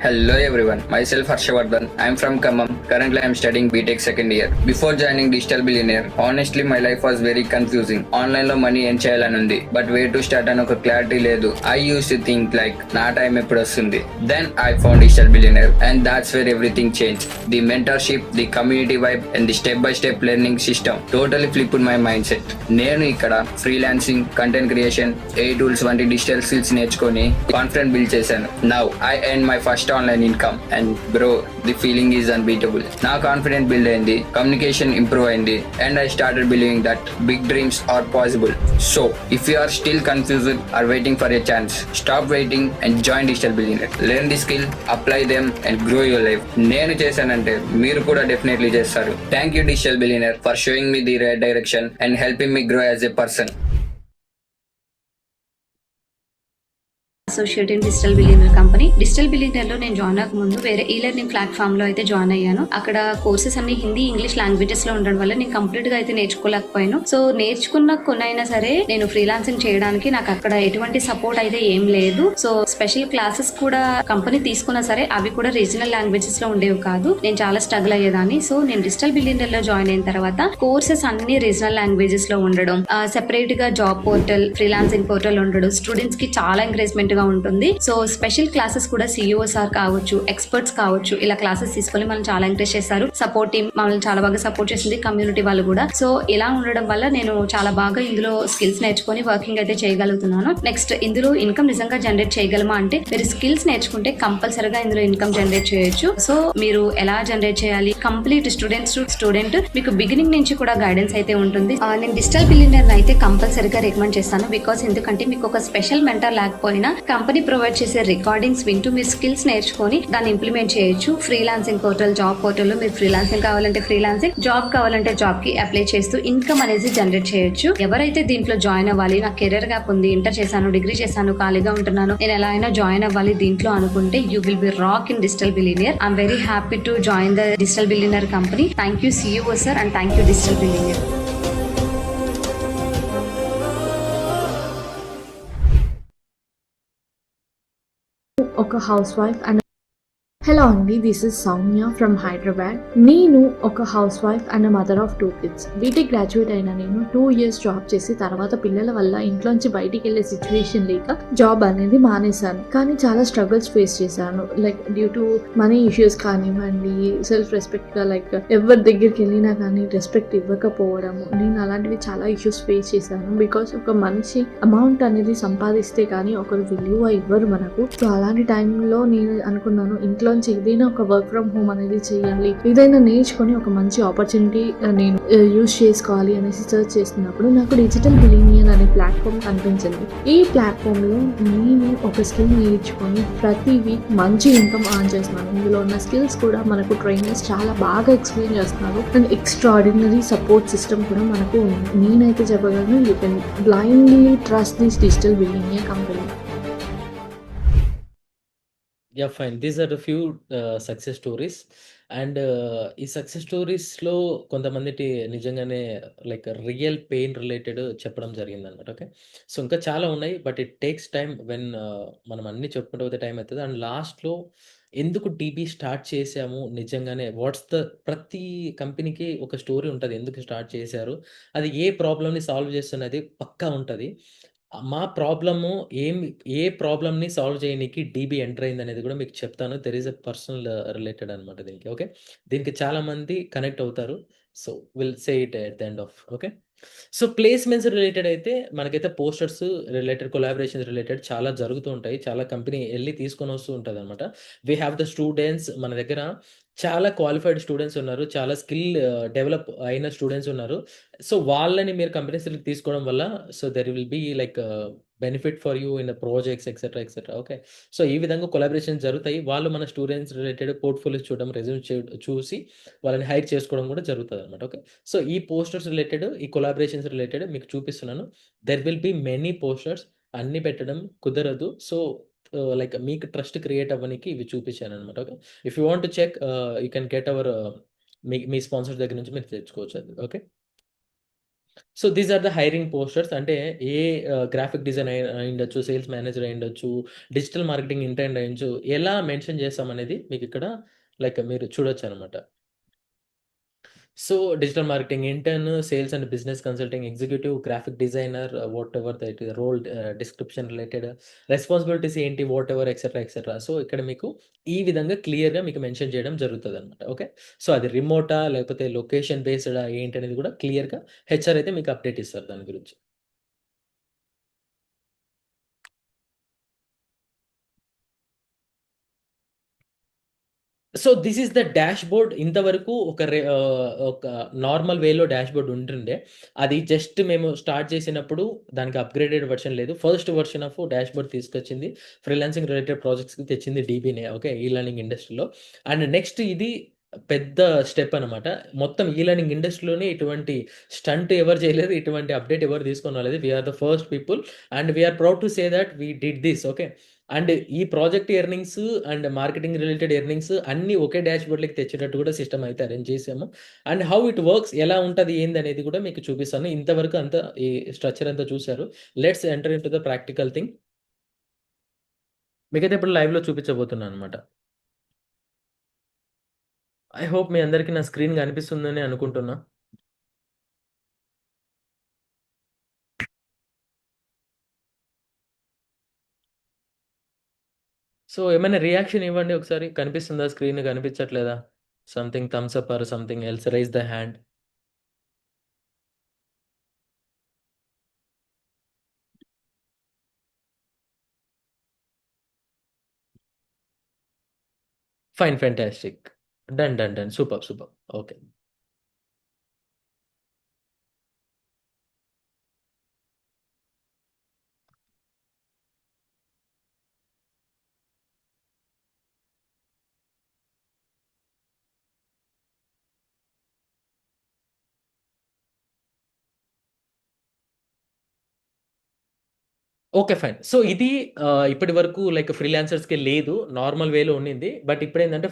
Speaker 2: Hello everyone, myself Harshavardhan. I am from Khammam. Currently I am studying BTech second year. Before joining Digital Billionaire, honestly my life was very confusing. Online lo money earn cheyalanunది, but where to start అని ఒక clarity లేదు. I used to think like నా time ఎప్పుడు వస్తుంది. Then I found Digital Billionaire and that's where everything changed. The mentorship, the community vibe and the step by step learning system totally flipped my mindset. నేను ఇక్కడ freelancing, content creation, ఏ tools వంటి digital skills నేర్చుకొని confident build చేశాను. Now I earn my first online income and bro, the feeling is unbeatable. నా confident build అయింది, communication improve అయింది and I started believing that big dreams are possible. So if you are still confused or waiting for a chance, stop waiting and join Digital Billionaire. Learn the skill, apply them and grow your life. నేను చేశానంటే మీరు కూడా definitely చేస్తారు. Thank you Digital Billionaire for showing me the right direction and helping me grow as a person.
Speaker 4: Associate in digital billionaire company. Digital billionaire లో నేను join అవ్వక ముందు వేరే ఈ లెర్నింగ్ ప్లాట్ఫామ్ లో అయితే జాయిన్ అయ్యాను. అక్కడ కోర్సెస్ అన్ని హిందీ, ఇంగ్లీష్ లాంగ్వేజెస్ లో ఉండడం వల్ల నేను కంప్లీట్ గా అయితే నేర్చుకోలేకపోయాను. సో నేర్చుకున్న కొనైనా సరే నేను ఫ్రీలాన్సింగ్ చేయడానికి నాకు అక్కడ ఎటువంటి సపోర్ట్ అయితే ఏం లేదు. సో స్పెషల్ క్లాసెస్ కూడా కంపెనీ తీసుకున్నా సరే అవి కూడా రీజనల్ లాంగ్వేజెస్ లో ఉండేవి కాదు. నేను చాలా స్ట్రగుల్ అయ్యేదాన్ని. సో నేను డిజిటల్ బిలియనర్ లో జాయిన్ అయిన తర్వాత కోర్సెస్ అన్ని రీజనల్ లాంగ్వేజెస్ లో ఉండడం, సెపరేట్ గా జాబ్ పోర్టల్, ఫ్రీలాన్సింగ్ పోర్టల్ ఉండడం స్టూడెంట్స్ కి చాలా ఎంకరేజ్మెంట్ గా ఉంటుంది. సో స్పెషల్ క్లాసెస్ కూడా సిఇఓస్ కావచ్చు, ఎక్స్పర్ట్స్ కావచ్చు, ఇలా క్లాసెస్ తీసుకొని మనం చాలా ఎంకరేజ్ చేస్తారు. సపోర్ట్ టీమ్ మనల్ని చాలా బాగా సపోర్ట్ చేసింది, కమ్యూనిటీ వాళ్ళు కూడా. సో ఇలా ఉండడం వల్ల నేను చాలా బాగా ఇందులో స్కిల్స్ నేర్చుకొని వర్కింగ్ అయితే చేయగలుగుతున్నాను. నెక్స్ట్ ఇందులో ఇన్కమ్ నిజంగా జనరేట్ చేయగలమా అంటే మీరు స్కిల్స్ నేర్చుకుంటే కంపల్సరీగా ఇందులో ఇన్కమ్ జనరేట్ చేయొచ్చు. సో మీరు ఎలా జనరేట్ చేయాలి, కంప్లీట్ స్టూడెంట్ మీకు బిగినింగ్ నుంచి కూడా గైడెన్స్ అయితే ఉంటుంది. నేను డిజిటల్ బిలియనర్ అయితే కంపల్సరీగా రికమెండ్ చేస్తాను. బికాస్ ఎందుకంటే మీకు ఒక స్పెషల్ మెంటర్ లేకపోయినా కంపెనీ ప్రొవైడ్ చేసే రికార్డింగ్స్ వింటూ మీరు స్కిల్స్ నేర్చుకొని దాన్ని ఇంప్లిమెంట్ చేయొచ్చు. ఫ్రీలాన్సింగ్ పోర్టల్, జాబ్ పోర్టల్ లో మీరు ఫ్రీలాన్సింగ్ కావాలంటే ఫ్రీలాన్సింగ్, జాబ్ కావాలంటే జాబ్ కి అప్లై చేస్తూ ఇన్కమ్ అనేది జనరేట్ చేయొచ్చు. ఎవరైతే దీంట్లో జాయిన్ అవ్వాలి, నాకు కెరీర్ గ్యాప్ ఉంది, ఇంటర్ చేశాను, డిగ్రీ చేశాను, ఖాళీగా ఉంటున్నాను, నేను ఎలా అయినా జాయిన్ అవ్వాలి దీంట్లో అనుకుంటే you will be rock in digital billionaire. I'm very happy to join the digital billionaire company. Thank you CEO sir and thank you digital billionaire.
Speaker 5: ఒక హౌస్ వైఫ్ అండ్ హలో అండి, this is Soumya from Hyderabad. నేను ఒక housewife and mother of 2 kids. BTech graduate అయిన నేను 2 years job చేసి తర్వాత పిల్లల వల్ల ఇంట్లోంచి బయటికి వెళ్ళే సిచ్యువేషన్ లేక జాబ్ అనేది మానేశాను. కానీ చాలా స్ట్రగుల్స్ ఫేస్ చేశాను. Like due to money issues కానివ్వండి, సెల్ఫ్ రెస్పెక్ట్ గా లైక్ ఎవరి దగ్గరికి వెళ్ళినా కానీ రెస్పెక్ట్ ఇవ్వకపోవడము, నేను అలాంటివి చాలా ఇష్యూస్ ఫేస్ చేశాను. బికాస్ ఒక మనిషి అమౌంట్ అనేది సంపాదిస్తే కానీ ఒకరు విలువ ఇవ్వరు మనకు. సో అలాంటి టైంలో నేను అనుకున్నాను ఇంట్లో ఏదైనా ఒక వర్క్ ఫ్రమ్ హోమ్ అనేది చేయాలి, ఏదైనా నేర్చుకొని ఒక మంచి ఆపర్చునిటీ నేను యూజ్ చేసుకోవాలి అనేసి సర్చ్ చేస్తున్నప్పుడు నాకు డిజిటల్ బిలియనియర్ అనే ప్లాట్ఫామ్ కనిపించింది. ఈ ప్లాట్ఫామ్ లో నేను ఒక స్కిల్ నేర్చుకొని ప్రతి వీక్ మంచి ఇన్కమ్ ఆర్న్ చేస్తున్నాను. ఇందులో ఉన్న స్కిల్స్ కూడా మనకు ట్రైనర్స్ చాలా బాగా ఎక్స్ప్లెయిన్ చేస్తున్నారు అండ్ ఎక్స్ట్రాడినరీ సపోర్ట్ సిస్టమ్ కూడా మనకు ఉంది. నేనైతే చెప్పగలను, you can blindly trust this digital billionaire company.
Speaker 1: Yeah, fine. These are a few success stories. And ఈ సక్సెస్ స్టోరీస్లో కొంతమంది నిజంగానే లైక్ రియల్ పెయిన్ రిలేటెడ్ చెప్పడం జరిగిందనమాట. ఓకే, సో ఇంకా చాలా ఉన్నాయి, but it takes time. When మనం అన్ని చెప్పుకుంటూ పోతే టైం అవుతుంది. అండ్ లాస్ట్లో ఎందుకు డీబీ స్టార్ట్ చేసాము, నిజంగానే వాట్స్ ద ప్రతి కంపెనీకి ఒక స్టోరీ ఉంటుంది ఎందుకు స్టార్ట్ చేశారు, అది ఏ ప్రాబ్లమ్ని సాల్వ్ చేస్తున్నది పక్కా ఉంటుంది. మా ప్రాబ్లము ఏ ప్రాబ్లమ్ని సాల్వ్ చేయడానికి డీబీ ఎంటర్ అయింది అనేది కూడా మీకు చెప్తాను. There is a personal related అనమాట దీనికి. ఓకే, దీనికి చాలామంది కనెక్ట్ అవుతారు. So will say it at the end of. Okay. So placements related అయితే మనకైతే పోస్టర్స్ రిలేటెడ్, కొలాబరేషన్స్ రిలేటెడ్ చాలా జరుగుతూ ఉంటాయి. చాలా కంపెనీ ఎళ్లి తీసుకొనొస్తూ ఉంటదనమాట. వి హావ్ ద స్టూడెంట్స్ మన దగ్గర చాలా క్వాలిఫైడ్ స్టూడెంట్స్ ఉన్నారు. చాలా స్కిల్ డెవలప్ అయిన స్టూడెంట్స్ ఉన్నారు. సో వాళ్ళని మీరు కంపెనీస్‌లోకి తీసుకోవడం వల్ల so there will be like benefit for you in the projects etcetera, etcetera. Okay. So ఈ విధంగా కొలాబరేషన్స్ జరుగుతాయి. వాళ్ళు మన స్టూడెంట్స్ రిలేటెడ్ పోర్ట్‌ఫోలియోస్ చూడడం, రెజ్యూమ్ చూసి వాళ్ళని హైర్ చేసుకోవడం కూడా జరుగుతదనమాట. ఓకే. సో ఈ పోస్టర్స్ రిలేటెడ్, ఈ కొలాబరేషన్స్ రిలేటెడ్ మీకు చూపిస్తున్నాను. There will be many posters. అన్నీ పెట్టడం కుదరదు. సో లైక్ మీకు ట్రస్ట్ క్రియేట్ అవ్వనీకి ఇవి చూపించాననమాట. Okay. If you want to check you can get our మీ స్పాన్సర్స్ దగ్గర నుంచి మీరు తెచ్చుకోవచ్చు అది. Okay. So these are the hiring posters. అంటే ఏ గ్రాఫిక్ డిజైన్ అయ్యుండొచ్చు, సేల్స్ మేనేజర్ అయ్యుండొచ్చు, డిజిటల్ మార్కెటింగ్ ఇంటర్న్ అయ్యుండొచ్చు. ఎలా మెన్షన్ చేస్తామనేది మీకిక్కడ లైక్ మీరు చూడొచ్చనమాట. So digital marketing intern, sales and business consulting executive, graphic designer, whatever that role description related responsibilities ఏంటి, వాటెవర్ ఎక్సెట్రా, ఎక్సెట్రా. సో ఇక్కడ మీకు ఈ విధంగా క్లియర్‌గా మీకు మెన్షన్ చేయడం జరుగుతదనమాట. ఓకే. సో అది రిమోటా లేకపోతే లొకేషన్ బేస్డా ఏంటనేది కూడా క్లియర్‌గా హెచ్ఆర్ అయితే మీకు అప్డేట్ ఇస్తారు దాని గురించి. So this is the dashboard. ఇంతవరకు ఒక నార్మల్ వేలో డాష్‌బోర్డ్ ఉంటుండే. అది జస్ట్ మేము స్టార్ట్ చేసినప్పుడు దానికి అప్‌గ్రేడెడ్ వెర్షన్ లేదు. ఫస్ట్ వెర్షన్ ఆఫ్ డాష్‌బోర్డ్ తీసుకొచ్చింది ఫ్రీలాన్సింగ్ రిలేటెడ్ ప్రాజెక్ట్స్‌కి తెచ్చింది డీబీనే. ఓకే. ఈ లెర్నింగ్ ఇండస్ట్రీలో. అండ్ నెక్స్ట్ ఇది పెద్ద స్టెప్ అనమాట. మొత్తం ఈ లెర్నింగ్ ఇండస్ట్రీలోనే ఇటువంటి స్టంట్ ఎవరు చేయలేదు. ఇటువంటి అప్డేట్ ఎవరు తీసుకొని రాలేదు. We are the first people and we are proud to say that we did this. Okay. And ఈ project earnings and marketing related earnings అన్నీ ఒకే డాష్‌బోర్డ్‌లోకి తెచ్చేటట్టు కూడా సిస్టమ్ అయితే అరేంజ్ చేసాము. అండ్ హౌ ఇట్ వర్క్స్, ఎలా ఉంటది, ఏందనేది కూడా మీకు చూపిస్తాను. ఇంతవరకు అంతా ఈ స్ట్రక్చర్ అంతా చూసారు. Let's enter into the practical thing. మీకైతే ఇప్పుడు లైవ్‌లో చూపించబోతున్నాను అనమాట. ఐ హోప్ మీ అందరికీ నా స్క్రీన్ కనిపిస్తుందని అనుకుంటున్నా. సో ఏమైనా రియాక్షన్ ఇవ్వండి ఒకసారి. కనిపిస్తుందా స్క్రీన్? కనిపించట్లేదా? Something thumbs up or something else, raise the hand. Fine. Fantastic. Done. Done. Done. Super. Super. Okay. Okay. Fine. So ఇది ఇప్పటి వరకు లైక్ ఫ్రీలాన్సర్స్‌కి లేదు. నార్మల్ వేలో ఉండింది. బట్ ఇప్పుడేందంటే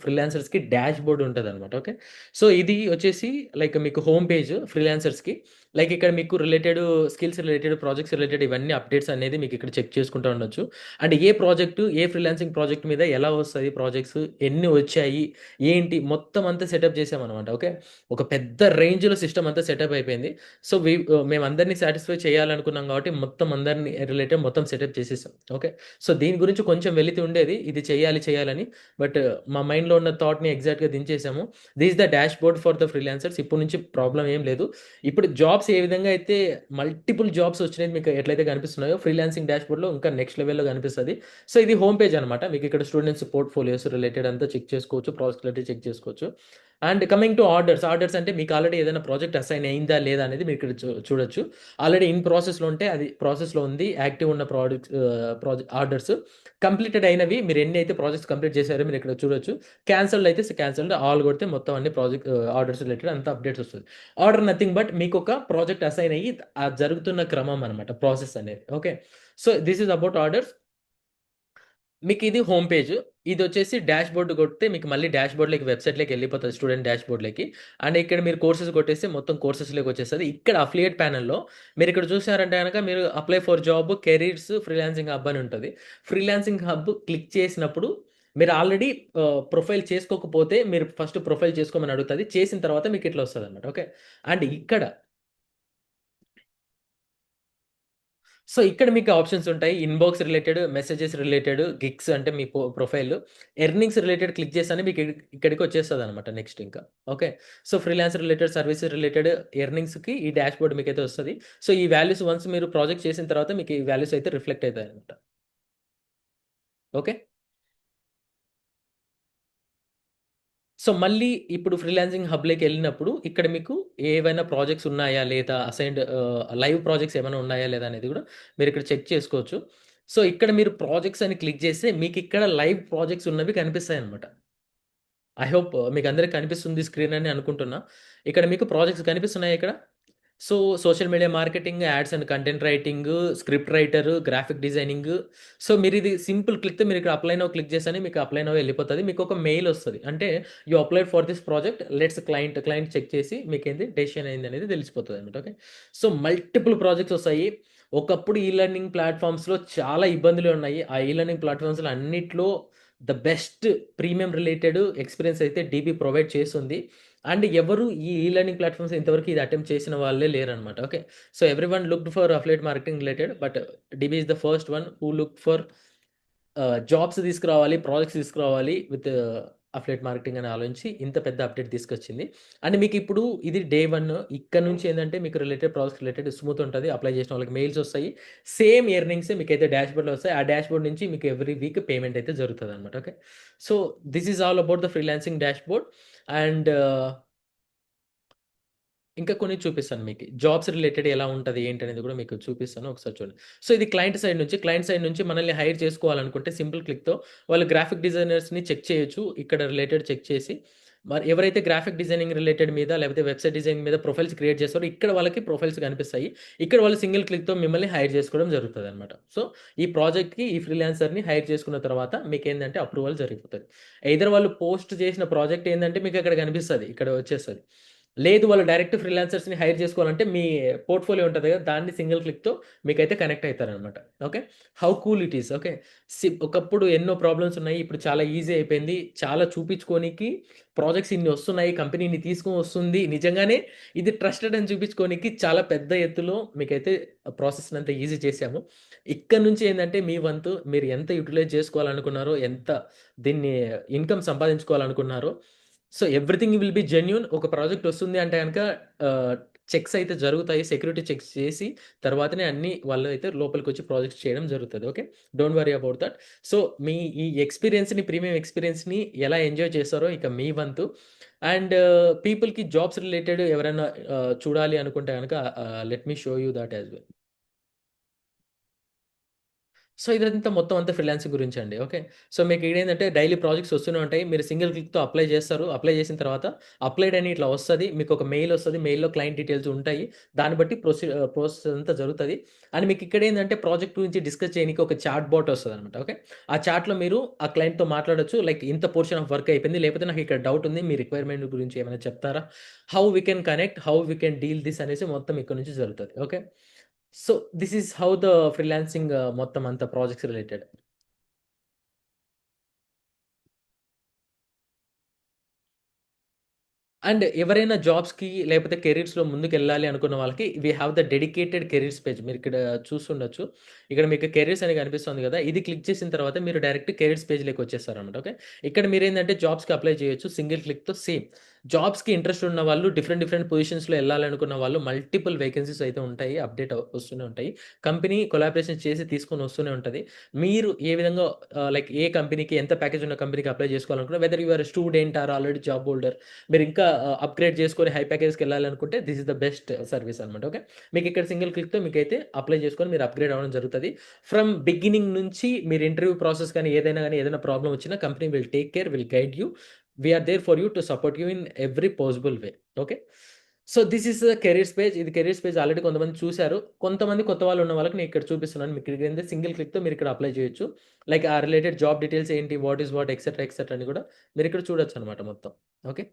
Speaker 1: ఫ్రీలాన్సర్స్‌కి డాష్‌బోర్డ్ ఉంటదనమాట. ఓకే. సో ఇది వచ్చేసి లైక్ మీకు హోమ్ పేజ్ ఫ్రీలాన్సర్స్‌కి. లైక్ ఇక్కడ మీకు related skills related, projects related ఇవన్నీ అప్డేట్స్ అనేది మీకు ఇక్కడ చెక్ చేసుకుంటా ఉండొచ్చు. And A project, A freelancing project మీద ఎలా వస్తది ప్రాజెక్ట్స్, ఎన్ని వచ్చాయి, ఏంటి మొత్తం అంతా సెటప్ చేసామనమాట. ఓకే. ఒక పెద్ద రేంజ్‌లో సిస్టమ్ అంతా సెటప్ అయిపోయింది. సో మేమందరిని సాటిస్ఫై చేయాలనుకున్నాం కాబట్టి మొత్తం అందరిని రిలేటెడ్ మొత్తం సెటప్ చేసేసాం. ఓకే. సో దీని గురించి కొంచెం వెలితి ఉండేది. ఇది చేయాలని. బట్ మా మైండ్‌లో ఉన్న థాట్‌ని ఎగ్జాక్ట్‌గా దించేసాము. This is the dashboard for the freelancers. ఇప్పటి నుంచి ప్రాబ్లమ్ ఏం లేదు. ఇప్పుడు జాబ్స్ ఏ విధంగా అయితే మల్టిపుల్ జాబ్స్ వచ్చినాయి మీకు ఎట్లయితే కనిపిస్తున్నాయో ఫ్రీలాన్సింగ్ డాష్‌బోర్డ్‌లో ఇంకా నెక్స్ట్ లెవెల్‌లో కనిపిస్తది. సో ఇది హోమ్ పేజ్ అనమాట. మీకు ఇక్కడ స్టూడెంట్స్ పోర్ట్‌ఫోలియోస్ రిలేటెడ్ అంతా చెక్ చేసుకోవచ్చు. ప్రాజెక్ట్ రిలేటెడ్ చెక్ చేసుకోవచ్చు. And coming to orders. Orders అంటే మీకు ఆల్రెడీ ఏదైనా ప్రాజెక్ట్ అసైన్ అయిందా లేదా అనేది మీరు ఇక్కడ చూడొచ్చు. ఆల్రెడీ ఇన్ ప్రాసెస్‌లో ఉంటే అది ప్రాసెస్‌లో ఉంది. యాక్టివ్ ఉన్న ఆర్డర్స్ కంప్లీటెడ్ అయినవి మీరు ఎన్ని అయితే ప్రాజెక్ట్స్ కంప్లీట్ చేశారో మీరు ఇక్కడ చూడొచ్చు. క్యాన్సెల్డ్ అయితే క్యాన్సెల్డ్. ఆల్ కొడితే మొత్తం అన్ని ఆర్డర్స్ రిలేటెడ్ అంతా అప్డేట్స్ వస్తది. ఆర్డర్ నథింగ్ బట్ మీకొక ప్రాజెక్ట్ అసైన్ అయ్యి ఆ జరుగుతున్న క్రమం అనమాట ప్రాసెస్ అనేది. Okay. So this is about orders. మీకిది హోమ్ పేజ్. ఇదొచ్చేసి డాష్‌బోర్డ్ కొడితే మీకు మళ్ళీ డాష్‌బోర్డ్‌లోకి వెబ్‌సైట్‌లోకి ఎళ్ళిపోతది స్టూడెంట్ డాష్‌బోర్డ్‌లోకి. అండ్ ఇక్కడ మీరు కోర్సెస్ కొట్టేస్తే మొత్తం కోర్సెస్‌లోకి వచ్చేస్తది. ఇక్కడ అఫిలియేట్ ప్యానెల్‌లో మీరిక్కడ చూసారంటే గనక మీరు apply for job, careers, freelancing hub అని ఉంటది. ఫ్రీలాన్సింగ్ హబ్ క్లిక్ చేసినప్పుడు మీరు ఆల్రెడీ ప్రొఫైల్ చేసుకోకపోతే మీరు ఫస్ట్ ప్రొఫైల్ చేసుకోమని అడుగుతది. చేసిన తర్వాత మీకు ఇట్లా వస్తదనమాట. ఓకే. అండ్ ఇక్కడ సో, ఇక్కడ మీకు ఆప్షన్స్ ఉంటాయి. Inbox related, messages related, gigs అంటే మీ ప్రొఫైల్, ఎర్నింగ్స్ రిలేటెడ్ క్లిక్ చేస్తేనే మీకు ఇక్కడికి వచ్చేస్తదనమాట నెక్స్ట్ ఇంకా. Okay. So, freelance related, service related ఎర్నింగ్స్‌కి ఈ డాష్‌బోర్డ్ మీకైతే వస్తది. సో, ఈ వాల్యూస్ వన్స్ మీరు ప్రాజెక్ట్ చేసిన తర్వాత మీకు ఈ వాల్యూస్ అయితే రిఫ్లెక్ట్ అయితాయనమాట. ఓకే. సో, మళ్ళీ ఇప్పుడు ఫ్రీలాన్సింగ్ హబ్‌లోకెళ్ళినప్పుడు ఇక్కడ మీకు ఏవైనా ప్రాజెక్ట్స్ ఉన్నాయా? లేదా? లైవ్ ప్రాజెక్ట్స్ ఏమైనా ఉన్నాయా? లేదా? అనేది గూడా మీరిక్కడ చెక్ చేసుకోవచ్చు. సో, ఇక్కడ మీరు ప్రాజెక్ట్స్ అని క్లిక్ చేస్తే మీకిక్కడ లైవ్ ప్రాజెక్ట్స్ ఉన్నవి కనిపిస్తాయన్నమాట. ఐ హోప్ మీకందరికి కనిపిస్తుంది స్క్రీన్ అని అనుకుంటున్నా. ఇక్కడ మీకు ప్రాజెక్ట్స్ కనిపిస్తున్నాయా ఇక్కడ? So, social media marketing, ads and content writing, script writer, graphic designing. So, మీరిది సింపుల్ క్లిక్‌తో మీరిక్కడ అప్లై నౌ క్లిక్ చేస్తేనే మీకు అప్లై నౌ ఎళ్ళిపోతది. మీకొక మెయిల్ ఒస్తది. అంటే you applied for this project let's client check చేసి మీకేంది డెసిషన్ అయిందనేది తెలిసిపోతదనమాట. ఓకే. సో, మల్టిపుల్ ప్రాజెక్ట్స్ ఒస్తాయి. ఒకప్పుడు ఈ లెర్నింగ్ ప్లాట్‌ఫార్మ్స్‌లో చాలా ఇబ్బందులే ఉన్నాయి. ఆ ఈ లెర్నింగ్ ప్లాట్‌ఫార్మ్స్‌లో అన్నిట్లో the best premium related experience అయితే డీబీ ప్రొవైడ్ చేస్తుంది. అండ్ ఎవరు ఈ లెర్నింగ్ ప్లాట్‌ఫార్మ్స్ ఇంతవరకు ఇది అటెంప్ట్ చేసిన వాళ్ళే లేరనమాట. Okay. So, everyone looked for affiliate marketing related. But DB is the first one who look for jobs తీసుకురావాలి, ప్రాజెక్ట్స్ తీసుకురావాలి విత్ అఫిలియేట్ మార్కెటింగ్ అని ఆలోచించి ఇంత పెద్ద అప్డేట్ తీసుకొచ్చింది. అండ్ మీకిప్పుడు ఇది డే 1. ఇక్కడ నుంచి ఏందంటే మీకు రిలేటెడ్ ప్రాజెక్ట్స్ రిలేటెడ్ స్మూత్ ఉంటది. అప్లై చేసిన వాళ్ళకి మెయిల్స్ ఒస్తాయి. సేమ్ ఎర్నింగ్సే మీకైతే డాష్‌బోర్డ్‌లో వస్తాయి. ఆ డాష్‌బోర్డ్ నుంచి మీకు ఎవ్రీ వీక్ పేమెంట్ అయితే జరుగుతదనమాట. Okay. So, this is all about the freelancing dashboard. And ఇంకా కొన్ని చూపిస్తాను మీకి. జాబ్స్ రిలేటెడ్ ఎలా ఉంటది? ఏంటనేది గూడా మీకు చూపిస్తాను. ఒకసారి చూడండి. సో, ఇది క్లయింట్ సైడ్ నుంచి మనల్ని హైర్ చేసుకోవాలనుకుంటే సింపుల్ క్లిక్‌తో వాళ్ళు గ్రాఫిక్ డిజైనర్స్‌ని చెక్ చేయొచ్చు. ఇక్కడ రిలేటెడ్ చెక్ చేసి మరి ఎవరైతే గ్రాఫిక్ డిజైనింగ్ రిలేటెడ్ మీద లేకపోతే వెబ్‌సైట్ డిజైనింగ్ మీద ప్రొఫైల్స్ క్రియేట్ చేస్తారో ఇక్కడ వాళ్ళకి ప్రొఫైల్స్ కనిపిస్తాయి. ఇక్కడ వాళ్ళు సింగిల్ క్లిక్‌తో మిమ్మల్ని హైర్ చేసుకోవడం జరుగుతదనమాట. సో, ఈ ప్రాజెక్ట్‌కి ఈ ఫ్రీలాన్సర్‌ని హైర్ చేసుకున్న తర్వాత మీకేందంటే అప్రూవల్ జరిగిపోతది. ఎయిదర్ వాళ్ళు పోస్ట్ చేసిన ప్రాజెక్ట్ ఏందంటే మీకక్కడ కనిపిస్తది. ఇక్కడ వచ్చేస్తది. లేదు వాళ్ళు డైరెక్ట్ ఫ్రీలాన్సర్స్‌ని హైర్ చేసుకోవాలంటే మీ పోర్ట్‌ఫోలియో ఉంటది కదా! దాన్ని సింగిల్ క్లిక్‌తో మీకైతే కనెక్ట్ అయితారనమాట. Okay. How cool it is. Okay. ఒకప్పుడు ఎన్నో ప్రాబ్లమ్స్ ఉన్నాయి. ఇప్పుడు చాలా ఈజీ అయిపోయింది. చాలా చూపించుకోనికి ప్రాజెక్ట్స్ ఇన్ని వస్తున్నాయి. కంపెనీ ఇన్ని తీసుకొని వస్తుంది. నిజంగానే ఇది ట్రస్టెడ్ అని చూపించుకోనికి చాలా పెద్ద ఎత్తులో మీకైతే ప్రాసెస్‌నంతా ఈజీ చేశాము. ఇక్కడ నుంచి ఏందంటే మీ వంతు మీరు ఎంత యుటిలైజ్ చేసుకోవాలనుకున్నారో, ఎంత దీన్ని ఇన్‌కమ్ సంపాదించుకోవాలనుకున్నారో so, everything will be genuine. ఒక ప్రాజెక్ట్ వస్తుంది అంటే గనక ఆహ్, చెక్స్ అయితే జరుగుతాయి. సెక్యూరిటీ చెక్స్ చేసి తర్వాతనే అన్నీ వాళ్ళు అయితే లోపలికొచ్చి ప్రాజెక్ట్స్ చేయడం జరుగుతది. Okay. Don't worry about that. So, మీ ఈ ప్రీమియం ఎక్స్‌పీరియన్స్‌ని ఎలా ఎంజాయ్ చేస్తారో ఇక మీ వంతు. అండ్ పీపుల్‌కి జాబ్స్ రిలేటెడ్ ఎవరైనా చూడాలి అనుకుంటే గనక let me show you that as well. So, ఇదంతా మొత్తం అంతా ఫ్రీలాన్సింగ్ గురించండి. ఓకే. సో, మీకు ఈడేందంటే డైలీ ప్రాజెక్ట్స్ వస్తూనే ఉంటాయి. మీరు సింగిల్ క్లిక్‌తో అప్లై చేస్తారు. అప్లై చేసిన తర్వాత అప్లైడ్ అని ఇట్లా వస్తది. మీకొక మెయిల్ వస్తది. మెయిల్‌లో క్లయింట్ డీటెయిల్స్ ఉంటాయి. దాన్ని బట్టి ప్రాసెస్ అంతా జరుగుతది. అండ్ మీకు ఇక్కడేందంటే ప్రాజెక్ట్ గురించి డిస్కస్ చేయనీకి ఒక చాట్ బాట్ వస్తదనమాట. ఓకే. ఆ చాట్‌లో మీరు ఆ క్లయింట్‌తో మాట్లాడొచ్చు. లైక్ ఇంత పోర్షన్ ఆఫ్ వర్క్ అయిపోయింది. లేకపోతే నాకు ఇక్కడ డౌట్ ఉంది. మీ రిక్వైర్మెంట్ గురించి ఏమైనా చెప్తారా? How we can connect, how we can deal this అనేసి మొత్తం ఇక్కడ నుంచి జరుగుతది. Okay. So, this is how the freelancing మొత్తం అంతా ప్రాజెక్ట్స్ రిలేటెడ్. అండ్ ఎవరైనా జాబ్స్‌కి లేకపోతే కెరియర్స్‌లో ముందుకెళ్ళాలి అనుకున్న వాళ్ళకి we have the dedicated careers page. మీరిక్కడ చూస్తుండొచ్చు. ఇక్కడ మీకు కెరియర్స్ అని కనిపిస్తుంది గదా! ఇది క్లిక్ చేసిన తర్వాత మీరు డైరెక్ట్ కెరియర్స్ పేజ్‌లోకి వచ్చేస్తారన్నమాట. ఓకే. ఇక్కడ మీరేందంటే జాబ్స్‌కి అప్లై చేయొచ్చు. సింగిల్ క్లిక్‌తో సేమ్. జాబ్స్‌కి ఇంట్రెస్ట్ ఉన్న వాళ్ళు డిఫరెంట్ పొజిషన్స్‌లో ఎళ్ళాలనుకున్న వాళ్ళు మల్టిపుల్ వేకెన్సీస్ అయితే ఉంటాయి. అప్డేట్ వస్తూనే ఉంటాయి. కంపెనీ కొలాబరేషన్ చేసి తీసుకొని వస్తూనే ఉంటది. మీరు ఏ విధంగా లైక్ ఏ కంపెనీకి ఎంత ప్యాకేజ్ ఉన్న కంపెనీకి అప్లై చేసుకోవాలనుకున్నా whether you are student or already job holder మీరింకా అప్‌గ్రేడ్ చేసుకొని హై ప్యాకేజ్‌కెళ్ళాలనుకుంటే this is the best service అనమాట. ఓకే. మీకిక్కడ సింగిల్ క్లిక్‌తో మీకైతే అప్లై చేసుకొని మీరు అప్‌గ్రేడ్ అవ్వడం జరుగుతది. ఫ్రమ్ బిగినింగ్ నుంచి మీరు ఇంటర్వ్యూ ప్రాసెస్ కానీ, ఏదైనా గానీ ఏదైనా ప్రాబ్లమ్ వచ్చినా company will take care, will guide you. We are there for you to support you in every possible way. Okay. So, this is the careers page. ఇది careers page already కొంతమంది చూసారు. కొంతమంది కొత్త వాళ్ళు ఉన్న వాళ్ళకి నేను ఇక్కడ చూపిస్తున్నాను. మీకు ఇక్కడేంది సింగిల్ క్లిక్‌తో మీరిక్కడ అప్లై చేయొచ్చు. లైక్ ఆ రిలేటెడ్ జాబ్ డీటెయిల్స్ ఏంటి, వాట్ ఈస్ వాట్ ఎక్సెట్రా అని కూడా మీరిక్కడ చూడొచ్చనమాట మొత్తం. Okay.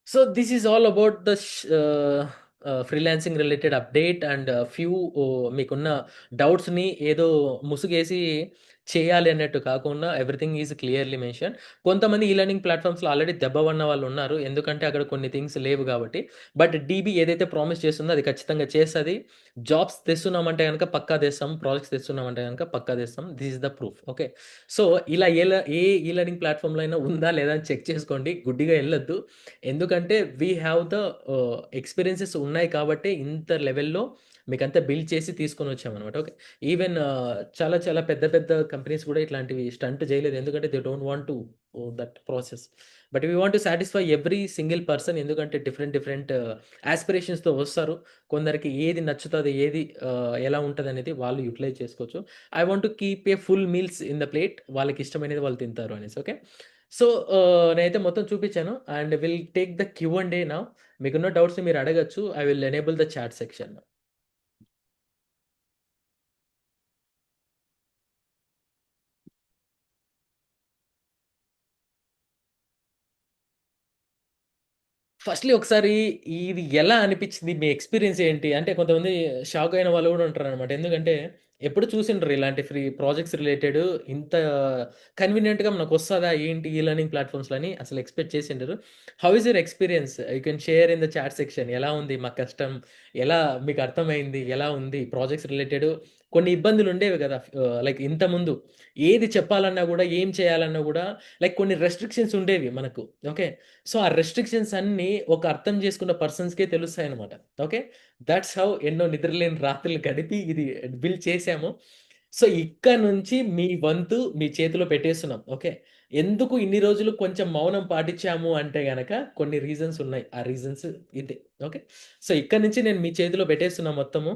Speaker 1: So this is all about the freelancing related update and few మీకున్న డౌట్స్‌ని ఏదో ముసుగేసి చేయాలి అన్నట్టు కాకుండా ఎవ్రీథింగ్ ఈజ్ క్లియర్‌లీ మెన్షన్. కొంతమంది ఈ లెర్నింగ్ ప్లాట్‌ఫార్మ్స్‌లో ఆల్రెడీ దెబ్బ పడిన వాళ్ళున్నారు. ఎందుకంటే అక్కడ కొన్ని థింగ్స్ లేవు గాబట్టి. బట్ డీబీ ఏదైతే ప్రామిస్ చేస్తుందో అది ఖచ్చితంగా చేస్తది. జాబ్స్ తెస్తున్నామంటే గనక పక్కా తెస్తాం. ప్రాజెక్ట్స్ తెస్తున్నామంటే గనక పక్కా తెస్తాం. This is the proof. Okay. So, ఇలా ఏ ఈ లెర్నింగ్ ప్లాట్‌ఫార్మ్‌లో అయినా ఉందా లేదా అని చెక్ చేసుకోండి. గుడ్డిగా ఎళ్ళొద్దు. ఎందుకంటే వి హావ్ ద ఎక్స్‌పీరియన్సెస్ ఉన్నాయి కాబట్టే ఇంత లెవెల్‌లో మీకంతా బిల్డ్ చేసి తీసుకొనొచ్చామనమాట. ఓకే. ఈవెన్ చాలా చాలా పెద్ద పెద్ద కంపెనీస్ గూడా ఇట్లాంటివి స్టంట్ జేయలేదు. ఎందుకంటే they don't want to that process. But we want to satisfy every single person. ఎందుకంటే డిఫరెంట్ డిఫరెంట్ యాస్పిరేషన్స్‌తో వస్తారు. కొందరికి ఏది నచ్చుతది, ఏది ఎలా ఉంటదనేది వాళ్ళు యుటిలైజ్ చేసుకోవచ్చు. I want to keep a full meals in the plate. వాళ్ళకిష్టమైనది వాళ్ళు తింటారు అనేసి. ఓకే. సో, నేనైతే మొత్తం చూపిచ్చాను. And will take the Q and A now. మీకున్న డౌట్స్‌ని మీరు అడగొచ్చు. I will enable the chat section. Firstly ఒకసారి ఇది ఎలా అనిపిచ్చింది? మీ ఎక్స్‌పీరియన్స్ ఏంటి? అంటే కొంతమంది షాక్ అయిన వాళ్ళు గూడా ఉంటారనమాట. ఎందుకంటే ఎప్పుడు చూసిండరు ఇలాంటి ఫ్రీ ప్రాజెక్ట్స్ రిలేటెడ్ ఇంత కన్వీనియంట్‌గా మనకొస్తదా ఏంటి ఈ లెర్నింగ్ ప్లాట్‌ఫార్మ్స్‌లో అని అసలు ఎక్స్‌పెక్ట్ చేసుండరు. How is your experience? You can share in the chat section. ఎలా ఉంది మా కష్టం? ఎలా మీకు అర్థమైంది? ఎలా ఉంది? ప్రాజెక్ట్స్ రిలేటెడ్ కొన్ని ఇబ్బందులుండేవి గదా! లైక్ ఇంతకుముందు ఏది చెప్పాలన్నా గూడా, ఏం చేయాలన్నా గూడా లైక్ కొన్ని రెస్ట్రిక్షన్స్ ఉండేవి మనకు. ఓకే. సో, ఆ రెస్ట్రిక్షన్స్ అన్నీ ఒక అర్థం చేసుకున్న పర్సన్స్‌కే తెలుస్తాయనమాట. ఓకే. థాట్స్ హౌ ఎన్నో నిద్రలేని రాత్రులు గడిపి ఇది బిల్డ్ చేశాము. సో, ఇక్క నుంచి మీ వంతు మీ చేతిలో పెట్టేస్తున్నాం. ఓకే. ఎందుకు ఇన్ని రోజులు కొంచెం మౌనం పాటించాము అంటే గనక కొన్ని రీజన్స్ ఉన్నాయి. ఆ రీజన్స్ ఇదే. ఓకే. సో, ఇక్కడి నుంచి నేను మీ చేతిలో పెట్టేస్తున్నా మొత్తము.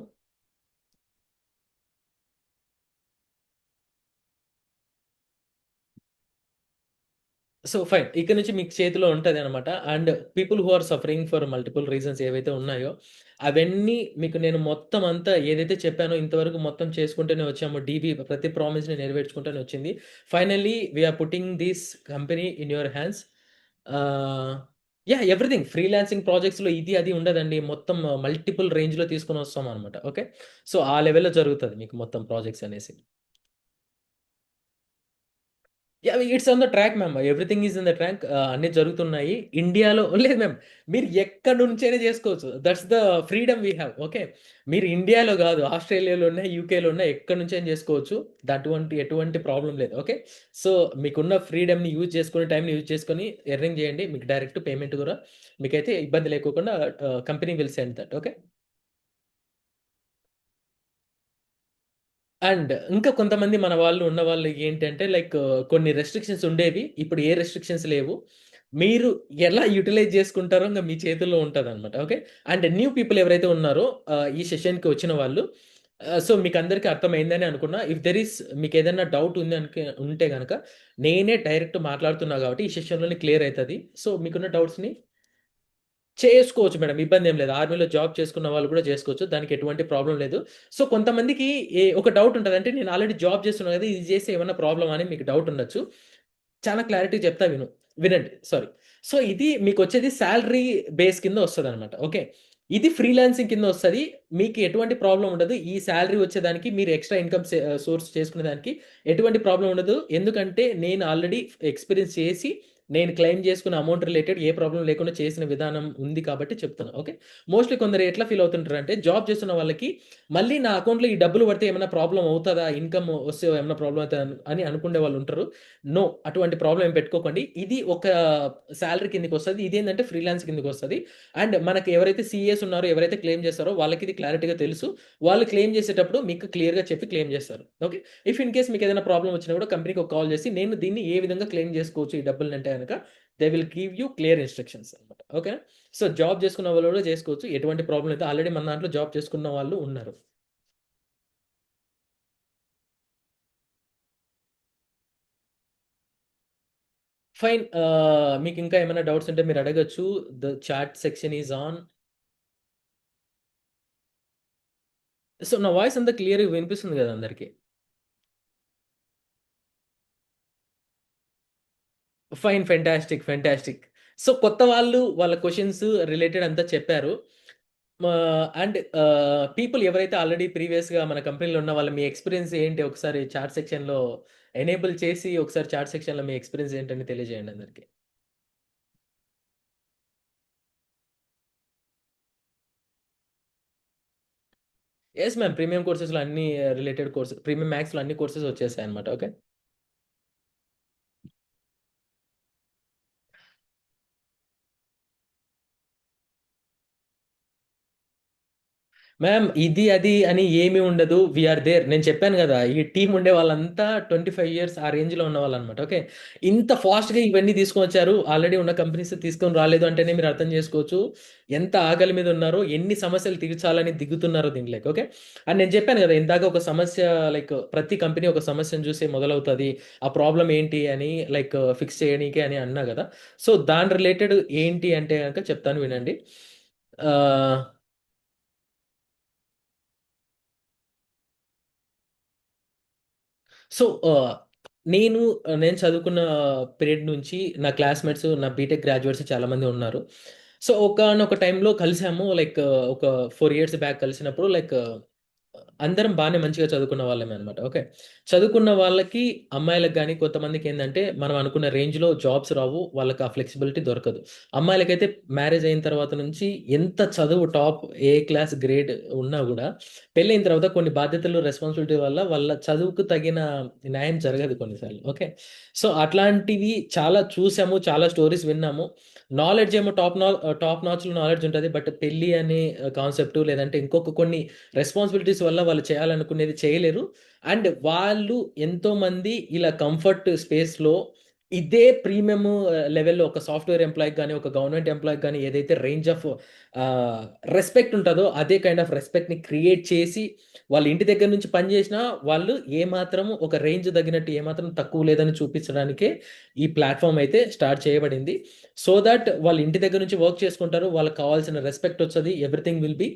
Speaker 1: So, fine. ఇక నుంచి మీకు చేతిలో ఉంటదనమాట. And people who are suffering for multiple reasons ఏవైతే ఉన్నాయో, అవన్నీ మీకు నేను మొత్తం అంతా ఏదైతే చెప్పానో ఇంతవరకు మొత్తం చేసుకుంటూనే వచ్చాము. డీబీ ప్రతి ప్రామిస్‌ని నెరవేర్చుకుంటూనే వచ్చింది. Finally we are putting this company in your hands. Ah, yeah! Everything freelancing ప్రాజెక్ట్స్‌లో ఇది అది ఉండదండి. మొత్తం మల్టిపుల్ రేంజ్‌లో తీసుకొనొస్తామనమాట. ఓకే. సో, ఆ లెవెల్‌లో జరుగుతది మీకు మొత్తం ప్రాజెక్ట్స్ అనేసి. Yeah! It's on the track ma'am. Everything is in the track. అన్నీ జరుగుతున్నాయి. ఇండియాలో లేదు మ్యామ్. మీరు ఎక్కడి నుంచైనా చేసుకోవచ్చు. That's the freedom we have. Okay. మీరు ఇండియాలో గాదు. ఆస్ట్రేలియాలో ఉన్నా, యూకేలో ఉన్నా ఎక్కడి నుంచైనా చేసుకోవచ్చు. ఎటువంటి ప్రాబ్లమ్ లేదు. ఓకే. సో, మీకున్న ఫ్రీడమ్‌ని యూజ్ చేసుకొని, టైమ్‌ని యూజ్ చేసుకొని ఎర్నింగ్ జేయండి. మీకు డైరెక్ట్ పేమెంట్ గూడా మీకైతే ఇబ్బంది లేకోకుండా company will send that. Okay. And ఇంకా కొంతమంది మన వాళ్ళు ఉన్నవాళ్ళు ఏంటంటే లైక్ కొన్ని రెస్ట్రిక్షన్స్ ఉండేవి. ఇప్పుడు ఏ రెస్ట్రిక్షన్స్ లేవు. మీరు ఎలా యుటిలైజ్ చేసుకుంటారో ఇంగ మీ చేతుల్లో ఉంటదనమాట. ఓకే. అండ్ న్యూ పీపుల్ ఎవరైతే ఉన్నారో ఈ సెషన్‌కి వచ్చిన వాళ్ళు సో, మీకందరికి అర్థమైందని అనుకున్నా. ఇఫ్ దేర్ ఈస్ మీకేదైనా డౌట్ ఉంది ఉంటే గనక నేనే డైరెక్ట్ మాట్లాడుతున్నా కాబట్టి ఈ సెషన్‌లోనే క్లియర్ అయితది. సో, మీకున్న డౌట్స్‌ని చేసుకోవచ్చు మేడం. ఇబ్బందేం లేదు. ఆర్మీలో జాబ్ చేసుకున్న వాళ్ళు కూడా చేసుకోవచ్చు. దానికి ఎటువంటి ప్రాబ్లమ్ లేదు. సో, కొంతమందికి ఒక డౌట్ ఉంటది. అంటే నేను ఆల్రెడీ జాబ్ చేస్తున్నా కదా! ఇది చేస్తే ఏమన్నా ప్రాబ్లమా అని మీకు డౌట్ ఉండొచ్చు. చాలా క్లారిటీ చెప్తా వినండి. సారీ. సో, ఇది మీకొచ్చేది సాలరీ బేస్ కింద వస్తదనమాట. ఓకే. ఇది ఫ్రీలాన్సింగ్ కింద వస్తది. మీకు ఎటువంటి ప్రాబ్లమ్ ఉండదు. ఈ సాలరీ వచ్చేదానికి మీరు ఎక్స్‌ట్రా ఇన్‌కమ్ సోర్స్ చేసుకునే దానికి ఎటువంటి ప్రాబ్లమ్ ఉండదు. ఎందుకంటే నేను ఆల్రెడీ ఎక్స్‌పీరియన్స్ చేసి నేను క్లెయిమ్ చేసుకున్న అమౌంట్ రిలేటెడ్ ఏ ప్రాబ్లమ్ లేకుండా చేసిన విధానం ఉంది కాబట్టి చెప్తున్నా. ఓకే. మోస్ట్‌లీ కొందరు ఎట్లా ఫీల్ అవుతుంటారంటే జాబ్ చేస్తున్న వాళ్ళకి మళ్ళీ నా అకౌంట్‌లో ఈ డబ్బులు పడితే ఏమైనా ప్రాబ్లమ్ అవుతదా? ఇన్‌కమ్ వస్తే ఏమన్నా ప్రాబ్లమ్ అయితదా? అని అనుకునే వాళ్ళు ఉంటారు. నో. అటువంటి ప్రాబ్లమ్ ఏం పెట్టుకోకండి. ఇది ఒక సాలరీ కిందకొస్తది. ఇదేందంటే ఫ్రీలాన్స్ కిందకొస్తది. అండ్ మనకు ఎవరైతే సీఏస్ ఉన్నారో, ఎవరైతే క్లెయిమ్ చేస్తారో వాళ్ళకి ఇది క్లారిటీగా తెలుసు. వాళ్ళు క్లెయిమ్ చేసేటప్పుడు మీకు క్లియర్‌గా చెప్పి క్లెయిమ్ చేస్తారు. ఓకే. ఇఫ్ ఇన్ కేస్ మీకేదైనా ప్రాబ్లమ్ వచ్చినా కూడా కంపెనీకి ఒక కాల్ చేసి నేను దీన్ని ఏ విధంగా క్లెయిమ్ చేసుకోవచ్చు ఈ డబ్బులనంటే గనక they will give you clear instructions అన్నమాట. ఓకేనా. సో, జాబ్ చేసుకున్న వాళ్ళు కూడా చేసుకోవచ్చు. ఎటువంటి ప్రాబ్లమ్ లేదు. ఆల్రెడీ మన దాంట్లో జాబ్ చేసుకున్న వాళ్ళు ఉన్నారు. ఫైన్. మీకింకా ఏమైనా డౌట్స్ ఉంటే మీరు అడగొచ్చు. The chat section is on. So, నా వాయిస్ అంతా క్లియర్‌గా వినిపిస్తుంది గదా అందరికి? ఫైన్. ఫెంటాస్టిక్. ఫెంటాస్టిక్. సో, కొత్త వాళ్ళు వాళ్ళ క్వెషన్స్ రిలేటెడ్ అంతా చెప్పారు. మా అండ్ పీపుల్ ఎవరైతే ఆల్రెడీ ప్రీవియస్‌గా మన కంపెనీలో ఉన్న వాళ్ళ మీ ఎక్స్‌పీరియన్స్ ఏంటి ఒకసారి చాట్ సెక్షన్‌లో ఎనేబుల్ చేసి ఒకసారి చాట్ సెక్షన్‌లో మీ ఎక్స్‌పీరియన్స్ ఏంటని తెలియజేయండి అందరికి. Yes ma'am. ప్రీమియం కోర్సెస్‌లో అన్ని రిలేటెడ్ ప్రీమియం మ్యాథ్స్‌లో అన్ని కోర్సెస్ వచ్చేసాయన్నమాట. ఓకే. మ్యామ్ ఇది, అది అని ఏమి ఉండదు. We are there. నేను చెప్పాను గదా! ఈ టీమ్ ఉండే వాళ్ళంతా 25 ఇయర్స్ ఆ రేంజ్‌లో ఉన్నవాళ్ళనమాట. ఓకే. ఇంత ఫాస్ట్‌గా ఇవన్నీ తీసుకొనొచ్చారు. ఆల్రెడీ ఉన్న కంపెనీస్ తీసుకొని రాలేదు అంటేనే మీరు అర్థం చేసుకోవచ్చు. ఎంత ఆకలి మీద ఉన్నారో, ఎన్ని సమస్యలు తీర్చాలని దిగుతున్నారో దీంట్లోకి. ఓకే. అండ్ నేను చెప్పాను గదా! ఇందాక ఒక సమస్య లైక్ ప్రతి కంపెనీ ఒక సమస్యను చూసి మొదలవుతది. ఆ ప్రాబ్లమ్ ఏంటి అని లైక్ ఫిక్స్ చేయనీకే అని అన్నా గదా! సో, దాని రిలేటెడ్ ఏంటి అంటే గనక చెప్తాను వినండి. ఆహ్ సో, నేను నేను చదువుకున్న పీరియడ్ నుంచి నా క్లాస్‌మేట్స్, నా బీటెక్ గ్రాడ్యుయేట్స్ చాలామంది ఉన్నారు. సో, ఒకానొక టైంలో కలిసాము. లైక్ ఒక 4 ఇయర్స్ బ్యాక్ కలిసినప్పుడు లైక్ అందరం బానే మంచిగా చదువుకున్న వాళ్ళమే అనమాట. ఓకే. చదువుకున్న వాళ్ళకి అమ్మాయిలకు గాని కొంతమందికేందంటే మనం అనుకున్న రేంజ్‌లో జాబ్స్ రావు. వాళ్ళకి ఆ ఫ్లెక్సిబిలిటీ దొరకదు. అమ్మాయిలకైతే మ్యారేజ్ అయిన తర్వాత నుంచి ఎంత చదువు టాప్ ఏ క్లాస్ గ్రేడ్ ఉన్నా గూడా పెళ్ళైన తర్వాత కొన్ని బాధ్యతలు, రెస్పాన్సిబిలిటీ వల్ల వాళ్ళ చదువుకు తగిన న్యాయం జరగదు కొన్నిసార్లు. ఓకే. సో, అట్లాంటివి చాలా చూసాము. చాలా స్టోరీస్ విన్నాము. నాలెడ్జ్ ఏమో టాప్ నాచ్‌లో నాలెడ్జ్ ఉంటది. బట్ పెళ్లి అనే కాన్సెప్ట్ లేదంటే ఇంకొక కొన్ని రెస్పాన్సిబిలిటీస్ వల్ల వాళ్ళు చేయాలనుకునేది చేయలేరు. అండ్ వాళ్ళు ఎంతోమంది ఇలా కంఫర్ట్ స్పేస్‌లో ఇదే ప్రీమియమ్ లెవెల్‌లో ఒక సాఫ్ట్‌వేర్ ఎంప్లాయ్‌కి గాని, ఒక గవర్నమెంట్ ఎంప్లాయ్‌కి గాని ఏదైతే రేంజ్ ఆఫ్ ఆహ్, రెస్పెక్ట్ ఉంటదో అదే కైండ్ ఆఫ్ రెస్పెక్ట్‌ని క్రియేట్ చేసి వాళ్ళ ఇంటి దగ్గర నుంచి పని చేసినా వాళ్ళు ఏమాత్రం ఒక రేంజ్ తగ్గినట్టు ఏమాత్రం తక్కువ లేదని చూపించడానికే ఈ ప్లాట్‌ఫార్మ్ అయితే స్టార్ట్ చేయబడింది. సో థట్ వాళ్ళ ఇంటి దగ్గర నుంచి వర్క్ చేసుకుంటారు. వాళ్ళకి కావాల్సిన రెస్పెక్ట్ ఒస్తది. ఎవ్రీథింగ్ విల్ బి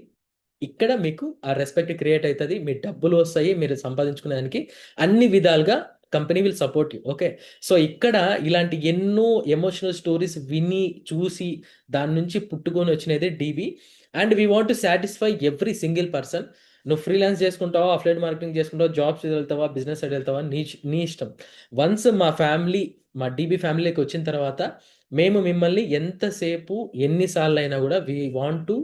Speaker 1: ఇక్కడ మీకు ఆ రెస్పెక్ట్ క్రియేట్ అయితది. మీ డబ్బులు వస్తాయి. మీరు సంపాదించుకునే దానికి అన్ని విధాలుగా company will support you. Okay. So, ఇక్కడ ఇలాంటి ఎన్నో ఎమోషనల్ స్టోరీస్ విని, చూసి దాని నుంచి పుట్టుకొని వచ్చినదే DB. And we want to satisfy every single person. నువ్వు ఫ్రీలాన్స్ చేసుకుంటావా? అఫిలియేట్ మార్కెటింగ్ చేసుకుంటావా? జాబ్ సైడ్ వెళ్తావా? బిజినెస్ సైడ్ వెళ్తావా? నీ ఇష్టం. వన్స్ మా డీబీ ఫ్యామిలీకి వచ్చిన తర్వాత మేము మిమ్మల్ని ఎంతసేపు ఎన్ని సార్లయినా గూడా we want to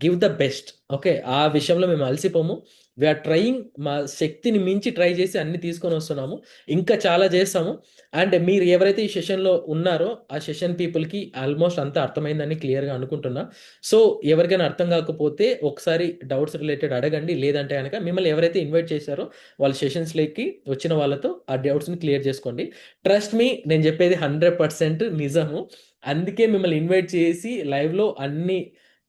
Speaker 1: give the best. Okay. ఆ విషయంలో మేము అలసిపోము. వి ఆర్ ట్రయింగ్ మా శక్తిని మించి ట్రై చేసి అన్నీ తీసుకొనొస్తున్నాము. ఇంకా చాలా చేస్తాము. అండ్ మీరు ఎవరైతే ఈ సెషన్‌లో ఉన్నారో, ఆ సెషన్ పీపుల్‌కి ఆల్‌మోస్ట్ అంతా అర్థమైందని క్లియర్‌గా అనుకుంటున్నా. సో, ఎవరికైనా అర్థం కాకపోతే ఒకసారి డౌట్స్ రిలేటెడ్ అడగండి. లేదంటే గనక మిమ్మల్ని ఎవరైతే ఇన్వైట్ చేశారో వాళ్ళ సెషన్స్‌లోకి వచ్చిన వాళ్ళతో ఆ డౌట్స్‌ని క్లియర్ చేసుకోండి. ట్రస్ట్ మీ నేను చెప్పేది 100% నిజము. అందుకే మిమ్మల్ని ఇన్వైట్ చేసి లైవ్‌లో అన్నీ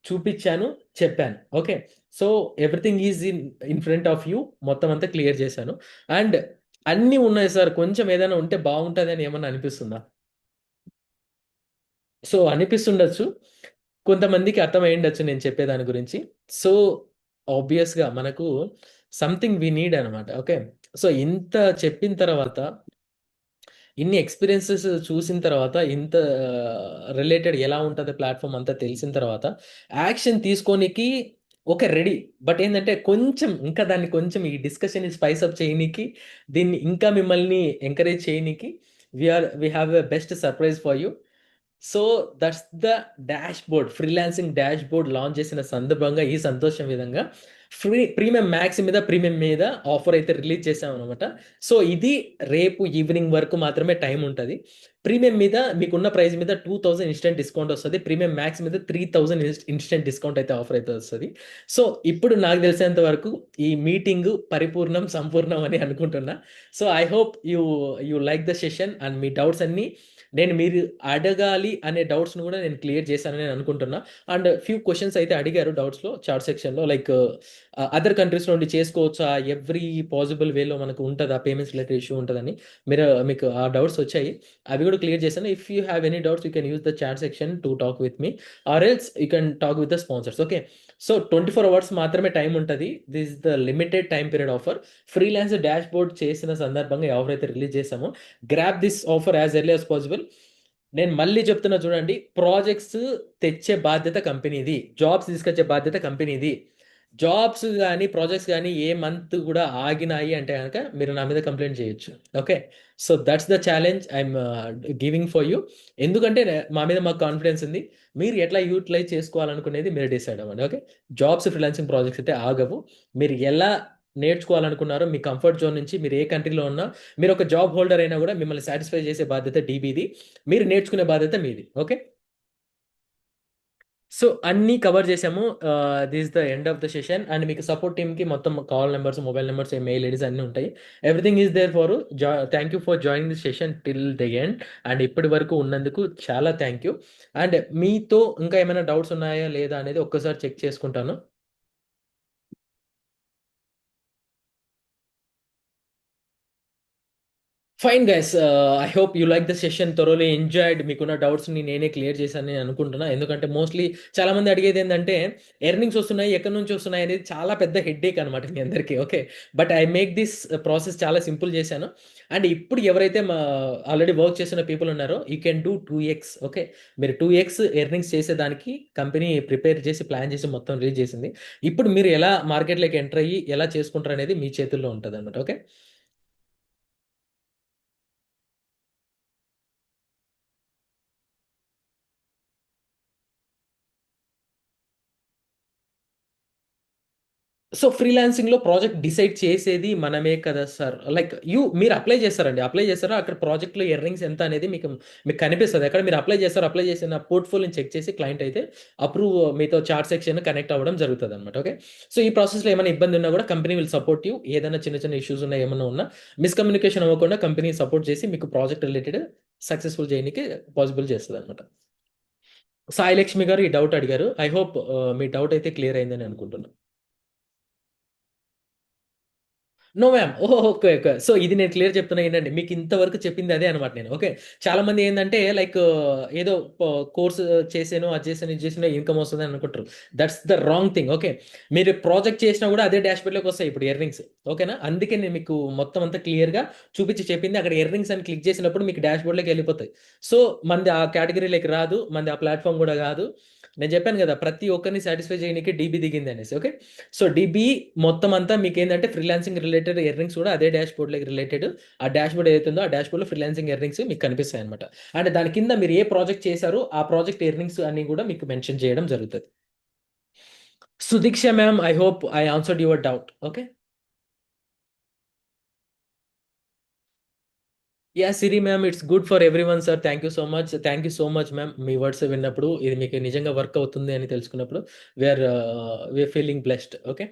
Speaker 1: చూపిచ్చాను, చెప్పాను. Okay. So, everything is in front of you. మొత్తం అంతా క్లియర్ చేశాను. అండ్ అన్నీ ఉన్నాయి సార్. కొంచెం ఏదైనా ఉంటే బావుంటదని ఏమన్నా అనిపిస్తుందా? సో, అనిపిస్తుండొచ్చు. కొంతమందికి అర్థమయ్యుండొచ్చు నేను చెప్పే దాని గురించి. సో, ఆబ్వియస్‌గా మనకు సంథింగ్ వి నీడ్ అనమాట. ఓకే. సో, ఇంత చెప్పిన తర్వాత ఇన్ని ఎక్స్‌పీరియన్సెస్ చూసిన తర్వాత, ఇంత రిలేటెడ్ ఎలా ఉంటది ప్లాట్‌ఫార్మ్ అంతా తెలిసిన తర్వాత, యాక్షన్ తీసుకోనికి ఓకే. రెడీ. బట్ ఏందంటే కొంచెం ఇంకా దాన్ని కొంచెం ఈ డిస్కషన్‌ని స్పైస్ అప్ చేయనీకి, దీన్ని ఇంకా మిమ్మల్ని ఎంకరేజ్ చేయనీకి we have a best surprise for you. So, that's the dashboard. Freelancing dashboard launch చేసిన సందర్భంగా ఈ సంతోషం విధంగా ప్రీమియం మ్యాక్స్ మీద, ప్రీమియం మీద ఆఫర్ అయితే రిలీజ్ చేశామనమాట. సో, ఇది రేపు ఈవినింగ్ వరకు మాత్రమే టైమ్ ఉంటది. ప్రీమియం మీద మీకున్న ప్రైస్ మీద 2000 ఇన్‌స్టంట్ డిస్కౌంట్ వస్తది. ప్రీమియం మ్యాక్స్ మీద 3000 ఇన్‌స్టంట్ డిస్కౌంట్ అయితే ఆఫర్ అయితే వస్తది. సో, ఇప్పుడు నాకు తెలిసినంత వరకు ఈ మీటింగు పరిపూర్ణం, సంపూర్ణం అని అనుకుంటున్నా. So, I hope you like the session and me doubts అన్నీ మీరు అడగాలి అనే డౌట్స్‌ని గూడా నేను క్లియర్ చేశానని నేను అనుకుంటున్నా. అండ్ ఫ్యూ క్వెషన్స్ అయితే అడిగారు డౌట్స్‌లో చాట్ సెక్షన్‌లో లైక్ అదర్ కంట్రీస్ నుండి చేసుకోవచ్చా? ఎవ్రీ పాసిబుల్ వేలో మనకు ఉంటదా? పేమెంట్స్ రిలేటెడ్ ఇష్యూ ఉంటదని మీకు ఆ డౌట్స్ వచ్చాయి. అవి గూడా క్లియర్ చేశాను. If you have any doubts you can use the chat section to talk with me or else you can talk with the sponsors. Okay. So, 24 hours మాత్రమే time ఉంటది. This is the limited time period offer. Freelancer dashboard చేసిన సందర్భంగా ఈ offer అయితే release చేశామో grab this offer as early as possible. నేను మళ్ళీ చెప్తున్నా చూడండి. ప్రాజెక్ట్స్ తెచ్చే బాధ్యత కంపెనీది. జాబ్స్ తీసుకొచ్చే బాధ్యత కంపెనీది. జాబ్స్ గానీ, ప్రాజెక్ట్స్ గానీ ఏ మంత్ గూడా ఆగినాయి అంటే గనక మీరు నా మీద కంప్లెయింట్ చేయొచ్చు. Okay. So, that's the challenge I'm giving for you. ఎందుకంటే మా మీద మాకు కాన్ఫిడెన్స్ ఉంది. మీరు ఎట్లా యూటిలైజ్ చేసుకోవాలనుకునేది మీరు డిసైడ్ అవ్వండి. ఓకే. జాబ్స్, ఫ్రీలాన్సింగ్ ప్రాజెక్ట్స్ అయితే ఆగవు. మీరు ఎలా నేర్చుకోవాలనుకున్నారో మీ కంఫర్ట్ జోన్ నుంచి మీరు ఏ కంట్రీలో ఉన్నా, మీరు ఒక జాబ్ హోల్డర్ అయినా గూడా మిమ్మల్ని సాటిస్ఫై చేసే బాధ్యత డీబీది. మీరు నేర్చుకునే బాధ్యత మీది. ఓకే. సో, అన్నీ కవర్ చేసాము. This is the end of the session. And మీకు సపోర్ట్ టీమ్‌కి మొత్తం call numbers, mobile numbers, mail IDs అన్నీ ఉంటాయి. Everything is there for thank you for joining this session till the end. And ఇప్పటి వరకు ఉన్నందుకు చాలా థాంక్ యూ. అండ్ మీతో ఇంకా ఏమైనా డౌట్స్ ఉన్నాయా లేదా అనేది ఒక్కసారి చెక్ చేసుకుంటాను. Fine guys, I hope you like the session, thoroughly enjoyed. మీకున్న డౌట్స్ని నేనే క్లియర్ చేశానని అనుకుంటున్నా. ఎందుకంటే మోస్ట్లీ చాలామంది అడిగేది ఏంటంటే ఎర్నింగ్స్ వస్తున్నాయి, ఎక్కడి నుంచి వస్తున్నాయి అనేది చాలా పెద్ద హెడ్ఏక్ అనమాట మీ అందరికీ. Okay. But I make this process చాలా సింపుల్ చేశాను. అండ్ ఇప్పుడు ఎవరైతే ఆల్రెడీ వర్క్ చేసిన పీపుల్ ఉన్నారో you can do 2x. Okay. మీరు 2x ఎర్నింగ్స్ చేసేదానికి కంపెనీ ప్రిపేర్ చేసి ప్లాన్ చేసి మొత్తం రిలీజ్ చేసింది. ఇప్పుడు మీరు ఎలా మార్కెట్లోకి ఎంటర్ అయ్యి ఎలా చేసుకుంటారు అనేది మీ చేతుల్లో ఉంటుంది అనమాట. ఓకే. సో, ఫ్రీలాన్సింగ్‌లో ప్రాజెక్ట్ డిసైడ్ చేసేది మనమే కదా సార్! లైక్ మీరు అప్లై చేస్తారండి. అప్లై చేస్తారు. అక్కడ ప్రాజెక్ట్‌లో ఎర్నింగ్స్ ఎంత అనేది మీకు కనిపిస్తది. అక్కడ మీరు అప్లై చేస్తారు. అప్లై చేసిన పోర్ట్‌ఫోలియోని చెక్ చేసి క్లయింట్ అయితే మీతో చాట్ సెక్షన్ కనెక్ట్ అవ్వడం జరుగుతదనమాట. ఓకే. సో, ఈ ప్రాసెస్‌లో ఏమైనా ఇబ్బంది ఉన్నా కూడా కంపెనీ విల్ సపోర్ట్ యూ. ఏదైనా చిన్న చిన్న ఇష్యూస్ ఉన్నా, ఏమన్నా ఉన్నా మిస్‌కమ్యూనికేషన్ అవ్వకుండా కంపెనీ సపోర్ట్ చేసి మీకు ప్రాజెక్ట్ రిలేటెడ్ సక్సెస్‌ఫుల్ చేయనీకి పాసిబుల్ చేస్తదనమాట. సాయి లక్ష్మి గారు ఈ డౌట్ అడిగారు. ఐ హోప్ మీ డౌట్ అయితే క్లియర్ అయిందని అనుకుంటున్నా. No ma'am. ఓహో! ఓకే. ఓకే. సో, ఇది నేను క్లియర్ చెప్తున్నా ఇనండి. మీకు ఇంతవరకు చెప్పింది అదే అనమాట నేను. ఓకే. చాలామంది ఏందంటే లైక్ ఏదో కోర్స్ చేసాను, అది చేశాను, ఇది చేసినా ఇన్‌కమ్ వస్తదని అనుకుంటారు. That's the wrong thing. Okay. మీరు ప్రాజెక్ట్ చేసినా కూడా అదే డాష్‌బోర్డ్‌లోకి వస్తాయి ఇప్పుడు ఎర్నింగ్స్. ఓకేనా? అందుకే నేను మీకు మొత్తం అంతా క్లియర్‌గా చూపించి చెప్పింది. అక్కడ ఎర్నింగ్స్ అని క్లిక్ చేసినప్పుడు మీకు డాష్‌బోర్డ్‌లోకి వెళ్ళిపోతాయి. సో, మనది ఆ కేటగరీలోకి రాదు. మనది ఆ ప్లాట్‌ఫార్మ్ కూడా కాదు. నేను చెప్పాను కదా! ప్రతి ఒక్కరిని సాటిస్ఫై చేయనీకి డీబీ దిగిందనేసి. ఓకే. సో, డీబీ మొత్తం అంతా మీకేందంటే ఫ్రీలాన్సింగ్ రిలేటెడ్ ఎర్నింగ్స్ కూడా అదే డాష్‌బోర్డ్‌లకి రిలేటెడ్. ఆ డాష్‌బోర్డ్ ఏదైతే ఉందో ఆ డాష్‌బోర్డ్‌లో ఫ్రీలాన్సింగ్ ఎర్నింగ్స్ మీకు కనిపిస్తాయన్నమాట. అండ్ దాని కింద మీరు ఏ ప్రాజెక్ట్ చేశారో ఆ ప్రాజెక్ట్ ఎర్నింగ్స్ అన్నీ కూడా మీకు మెన్షన్ చేయడం జరుగుతది. Sudeeksha ma'am, I hope I answered your doubt. Okay. Yeah! Siri ma'am, it's good for everyone sir. Thank you so much. Thank you so much ma'am. మీ వర్డ్స్ విన్నప్పుడు ఇది మీకు నిజంగా వర్క్ అవుతుంది అని తెలుసుకున్నప్పుడు we are feeling blessed. Okay.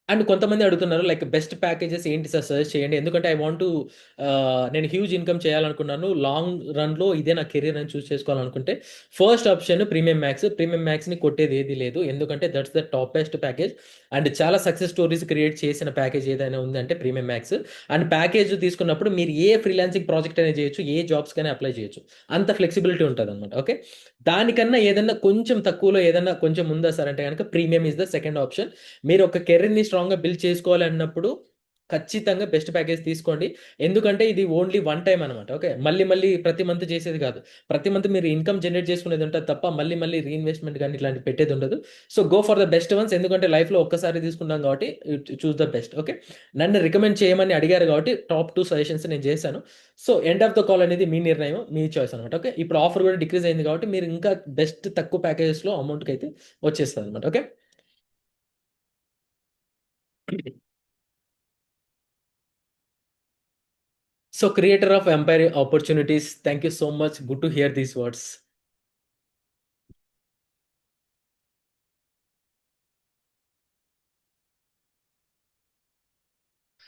Speaker 1: And కొంతమంది అడుగుతున్నారు లైక్ బెస్ట్ ప్యాకేజెస్ ఏంటి సార్ సజెస్ట్ చేయండి. ఎందుకంటే ఐ వాంట్ టు నేను హ్యూజ్ ఇన్‌కమ్ చేయాలనుకున్నాను. లాంగ్ రన్‌లో ఇదే నా కెరియర్ అని చూజ్ చేసుకోవాలనుకుంటే first option premium max. Premium మ్యాక్స్‌ని కొట్టేది ఏది లేదు. ఎందుకంటే that's the top best package. And చాలా సక్సెస్ స్టోరీస్ క్రియేట్ చేసిన ప్యాకేజ్ ఏదైనా ఉందంటే ప్రీమియం మ్యాక్స్. అండ్ ప్యాకేజ్ తీసుకున్నప్పుడు మీరు ఏ ఫ్రీలాన్సింగ్ ప్రాజెక్ట్ అయినా చేయొచ్చు. ఏ జాబ్స్‌కైనా అప్లై చేయొచ్చు. అంత ఫ్లెక్సిబిలిటీ ఉంటదనమాట. ఓకే. దానికన్నా ఏదన్నా కొంచెం తక్కువలో ఏదన్నా కొంచెం ఉందా సార్ అంటే గనక premium is the second option. మీరు ఒక కెరీర్‌ని స్ట్రాంగ్‌గా బిల్డ్ చేసుకోవాలి అన్నప్పుడు ఖచ్చితంగా బెస్ట్ ప్యాకేజ్ తీసుకోండి. ఎందుకంటే ఇది ఓన్లీ వన్ టైమ్ అనమాట. ఓకే. మళ్ళీ మళ్ళీ ప్రతి మంత్ చేసేది కాదు. ప్రతి మంత్ మీరు ఇన్‌కమ్ జనరేట్ చేసుకునేది ఉంటది తప్ప మళ్ళీ మళ్ళీ రీఇన్వెస్ట్‌మెంట్ గాని ఇట్లాంటివి పెట్టేది ఉండదు. So, go for the best once. ఎందుకంటే లైఫ్‌లో ఒక్కసారి తీసుకుంటాం కాబట్టి చూస్ ద బెస్ట్. ఓకే. నన్ను రికమెండ్ చేయమని అడిగారు కాబట్టి టాప్ 2 సజెషన్స్ నేను చేశాను. So, end of the call అనేది మీ నిర్ణయం, మీ చాయిస్ అనమాట. ఓకే. ఇప్పుడు ఆఫర్ కూడా డిక్రీజ్ అయింది కాబట్టి మీరు ఇంకా బెస్ట్ తక్కువ ప్యాకేజెస్‌లో అమౌంట్‌కైతే వచ్చేస్తదనమాట. Okay. So, creator of Empire Opportunities, thank you so much. Good to hear these words.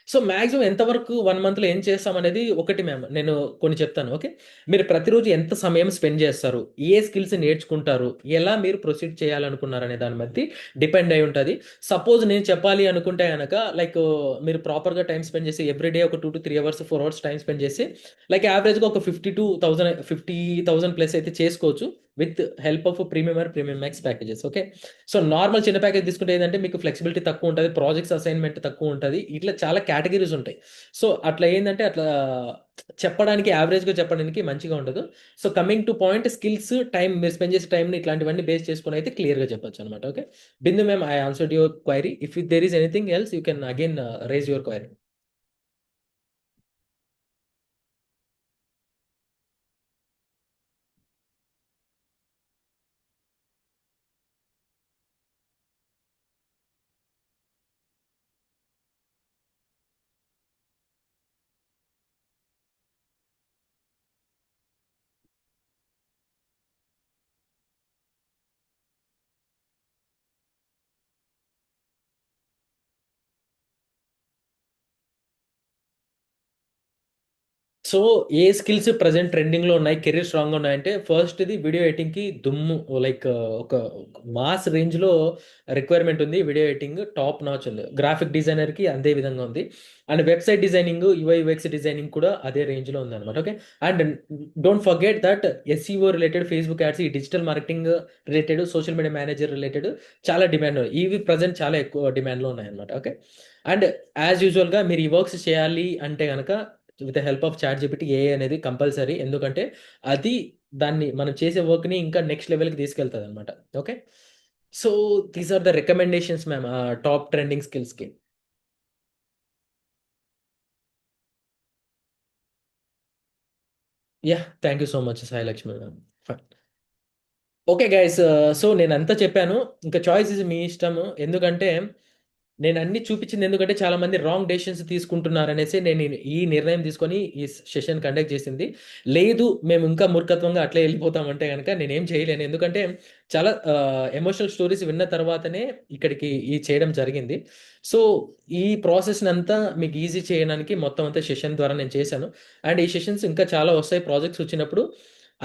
Speaker 1: So, maximum ఎంతవరకు 1 మంత్‌లో ఏం చేస్తామనేది ఒకటి మ్యామ్. నేను కొన్ని చెప్తాను. ఓకే. మీరు ప్రతిరోజు ఎంత సమయం స్పెండ్ చేస్తారు? ఏ స్కిల్స్ నేర్చుకుంటారు? ఎలా మీరు ప్రొసీడ్ చేయాలనుకున్నారనే దాన్ని బట్టి డిపెండ్ అయి ఉంటది. సపోజ్ నేను చెప్పాలి అనుకుంటే గనక లైక్ మీరు ప్రాపర్‌గా టైమ్ స్పెండ్ చేసి ఎవ్రీ డే ఒక 2-3 అవర్స్, 4 అవర్స్ టైమ్ స్పెండ్ చేసి లైక్ యావరేజ్‌గా ఒక 50,000 ప్లస్ అయితే చేసుకోవచ్చు. With help of premium or premium max packages. Okay. So normal చిన్న ప్యాకేజ్ తీసుకుంటే ఏంటంటే మీకు ఫ్లెక్సిబిలిటీ తక్కువ ఉంటుంది, ప్రాజెక్ట్స్ అసైన్మెంట్ తక్కువ ఉంటుంది, ఇట్లా చాలా కేటగిరీస్ ఉంటాయి. సో అట్లా ఏంటంటే అట్లా చెప్పడానికి యావరేజ్గా చెప్పడానికి మంచిగా ఉండదు. So coming to point, skills, time, మీరు స్పెండ్ చేసే టైంని ఇట్లాంటివన్నీ బేస్ చేసుకుని అయితే క్లియర్గా చెప్పొచ్చు అనమాట. Okay. Bindu ma'am, I answered your query. If there is anything else you can again raise your query. So ఏ స్కిల్స్ ప్రజెంట్ ట్రెండింగ్లో ఉన్నాయి, కెరీర్ స్ట్రాంగ్గా ఉన్నాయంటే, ఫస్ట్ ఇది వీడియో ఎడిటింగ్కి దుమ్ము, లైక్ ఒక మాస్ రేంజ్లో రిక్వైర్మెంట్ ఉంది. వీడియో ఎడిటింగ్ టాప్ నాచ్ ఉంది. గ్రాఫిక్ డిజైనర్కి అదే విధంగా ఉంది. And website designing, UI UX designing కూడా అదే రేంజ్లో ఉంది అనమాట. Okay. And don't forget that SEO related, Facebook ads, ఈ digital marketing related, social media manager related చాలా డిమాండ్, ఇవి ప్రజెంట్ చాలా ఎక్కువ డిమాండ్లో ఉన్నాయి అనమాట. ఓకే. అండ్ యాజ్ యూజువల్గా మీరు ఈ వర్క్స్ చేయాలి అంటే కనుక with the help of ChatGPT, AI అనేది కంపల్సరీ. ఎందుకంటే అది దాన్ని మనం చేసే వర్క్ని ఇంకా నెక్స్ట్ లెవెల్కి తీసుకెళ్తుంది అనమాట. Okay. So these are the recommendations ma'am, top trending స్కిల్స్కి. Yeah, thank you so much Sai Lakshmi ma'am. Okay guys, so నేను అంతా చెప్పాను. ఇంకా చాయిస్ ఇస్ మీ ఇష్టము. ఎందుకంటే నేను అన్ని చూపించింది ఎందుకంటే చాలా మంది రాంగ్ డెసిషన్స్ తీసుకుంటున్నారు అనేసి నేను ఈ నిర్ణయం తీసుకొని ఈ సెషన్ కండక్ట్ చేసింది. లేదు మేము ఇంకా మూర్ఖత్వంగా అట్లే వెళ్ళిపోతామంటే కనుక నేనేం చేయలేను. ఎందుకంటే చాలా ఎమోషనల్ స్టోరీస్ విన్న తర్వాతనే ఇక్కడికి ఈ చేయడం జరిగింది. సో ఈ ప్రాసెస్ని అంతా మీకు ఈజీ చేయడానికి మొత్తం అంతా సెషన్ ద్వారా నేను చేశాను. అండ్ ఈ సెషన్స్ ఇంకా చాలా వస్తాయి. ప్రాజెక్ట్స్ వచ్చినప్పుడు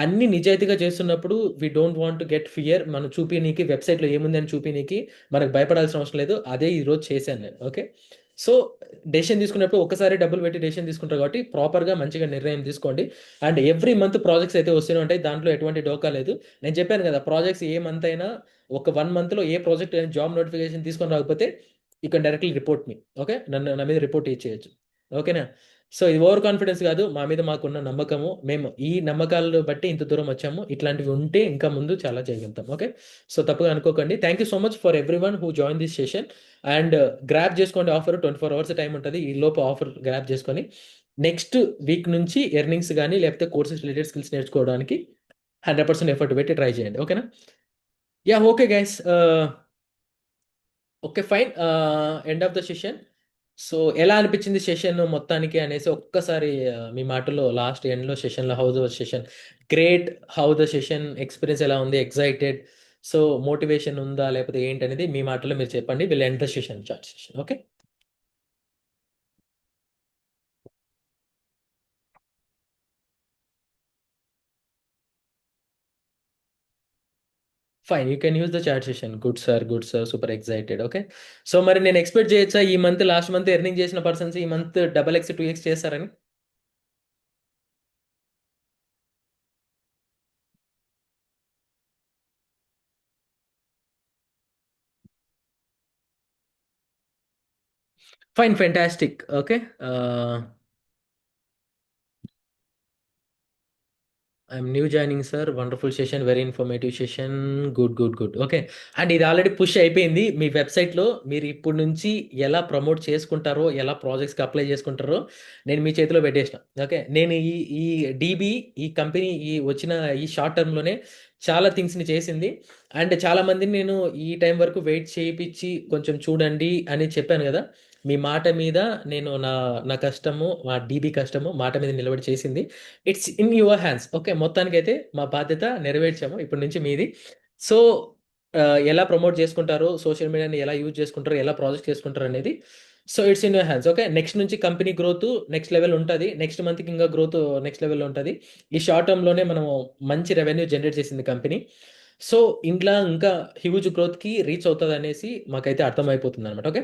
Speaker 1: అన్ని నిజాయితీగా చేస్తున్నప్పుడు we don't want to get fear. మనం చూపినీకి వెబ్సైట్లో ఏముందని చూపినీకి మనకు భయపడాల్సిన అవసరం లేదు. అదే ఈరోజు చేశాను నేను. ఓకే. సో డెసిషన్ తీసుకున్నప్పుడు ఒకసారి డబ్బులు పెట్టి డెసిషన్ తీసుకుంటారు కాబట్టి ప్రాపర్గా మంచిగా నిర్ణయం తీసుకోండి. అండ్ ఎవ్రీ మంత్ ప్రాజెక్ట్స్ అయితే వస్తూనే ఉంటాయి, దాంట్లో ఎటువంటి డోకా లేదు. నేను చెప్పాను కదా, ప్రాజెక్ట్స్ ఏ మంత్ అయినా ఒక 1 మంత్లో ఏ ప్రాజెక్ట్ అయినా జాబ్ నోటిఫికేషన్ తీసుకొని రాకపోతే you can directly report me. Okay. నా మీద రిపోర్ట్ ఇచ్చేయచ్చు. ఓకేనా. సో ఇది ఓవర్ కాన్ఫిడెన్స్ కాదు, మా మీద మాకున్న నమ్మకము. మేము ఈ నమ్మకాలను బట్టి ఇంత దూరం వచ్చాము. ఇట్లాంటివి ఉంటే ఇంకా ముందు చాలా చేయగలుగుతాం. ఓకే. సో తప్పుగా అనుకోకండి. Thank you so much for every one who join this session. And grab చేసుకోండి ఆఫర్. 24 hours టైం ఉంటుంది. ఈ లోపు ఆఫర్ గ్రాప్ చేసుకొని నెక్స్ట్ వీక్ నుంచి ఎర్నింగ్స్ కానీ లేకపోతే కోర్సెస్ రిలేటెడ్ స్కిల్స్ నేర్చుకోవడానికి 100% ఎఫర్ట్ పెట్టి ట్రై చేయండి. ఓకేనా. Yeah, okay guys. Okay, fine. End of the session. So ఎలా అనిపించింది సెషన్ మొత్తానికి అనేసి ఒక్కసారి మీ మాటలో లాస్ట్ ఎండ్లో సెషన్లో how the session great, how the session experience ఎలా ఉంది, ఎక్సైటెడ్, సో మోటివేషన్ ఉందా లేకపోతే ఏంటి అనేది మీ మాటలో మీరు చెప్పండి. Will end the session, chat session. Okay. Fine, you can use the chat session. Good sir, good sir, super excited. Okay. So మరి నేను ఎక్స్పెక్ట్ చేయొచ్చా ఈ మంత్, లాస్ట్ మంత్ ఎర్నింగ్ చేసిన పర్సన్స్ ఈ మంత్ XXX 2x చేస్తారని? Fine, fantastic. Okay. I'm new joining sir. Wonderful session, very informative session. Good, good, good. Okay. And ఇది already push అయిపోయింది మీ వెబ్సైట్లో. మీరు ఇప్పుడు నుంచి ఎలా ప్రమోట్ చేసుకుంటారో, ఎలా ప్రాజెక్ట్స్కి అప్లై చేసుకుంటారో నేను మీ చేతిలో పెట్టేసిన. ఓకే. నేను ఈ ఈ డీబీ, ఈ కంపెనీ ఈ వచ్చిన ఈ షార్ట్ టర్మ్లోనే చాలా థింగ్స్ని చేసింది. అండ్ చాలామందిని నేను ఈ టైం వరకు వెయిట్ చేయించి కొంచెం చూడండి అని చెప్పాను కదా. మీ మాట మీద నేను నా నా కష్టము, మా డీబీ కష్టము మాట మీద నిలబడి చేసింది. It's in your hands. Okay. మొత్తానికైతే మా బాధ్యత నెరవేర్చాము. ఇప్పటి నుంచి మీది. సో ఎలా ప్రమోట్ చేసుకుంటారో, సోషల్ మీడియాని ఎలా యూజ్ చేసుకుంటారో, ఎలా ప్రాజెక్ట్ చేసుకుంటారో అనేది, so it's in your hands. Okay. Next నుంచి కంపెనీ గ్రోత్ నెక్స్ట్ లెవెల్ ఉంటుంది. నెక్స్ట్ మంత్కి ఇంకా గ్రోత్ నెక్స్ట్ లెవెల్లో ఉంటుంది. ఈ షార్ట్ టర్మ్లోనే మనం మంచి రెవెన్యూ జనరేట్ చేసింది కంపెనీ. సో ఇంట్లో ఇంకా హ్యూజ్ గ్రోత్కి రీచ్ అవుతుంది అనేసి మాకైతే అర్థమైపోతుంది అనమాట. Okay.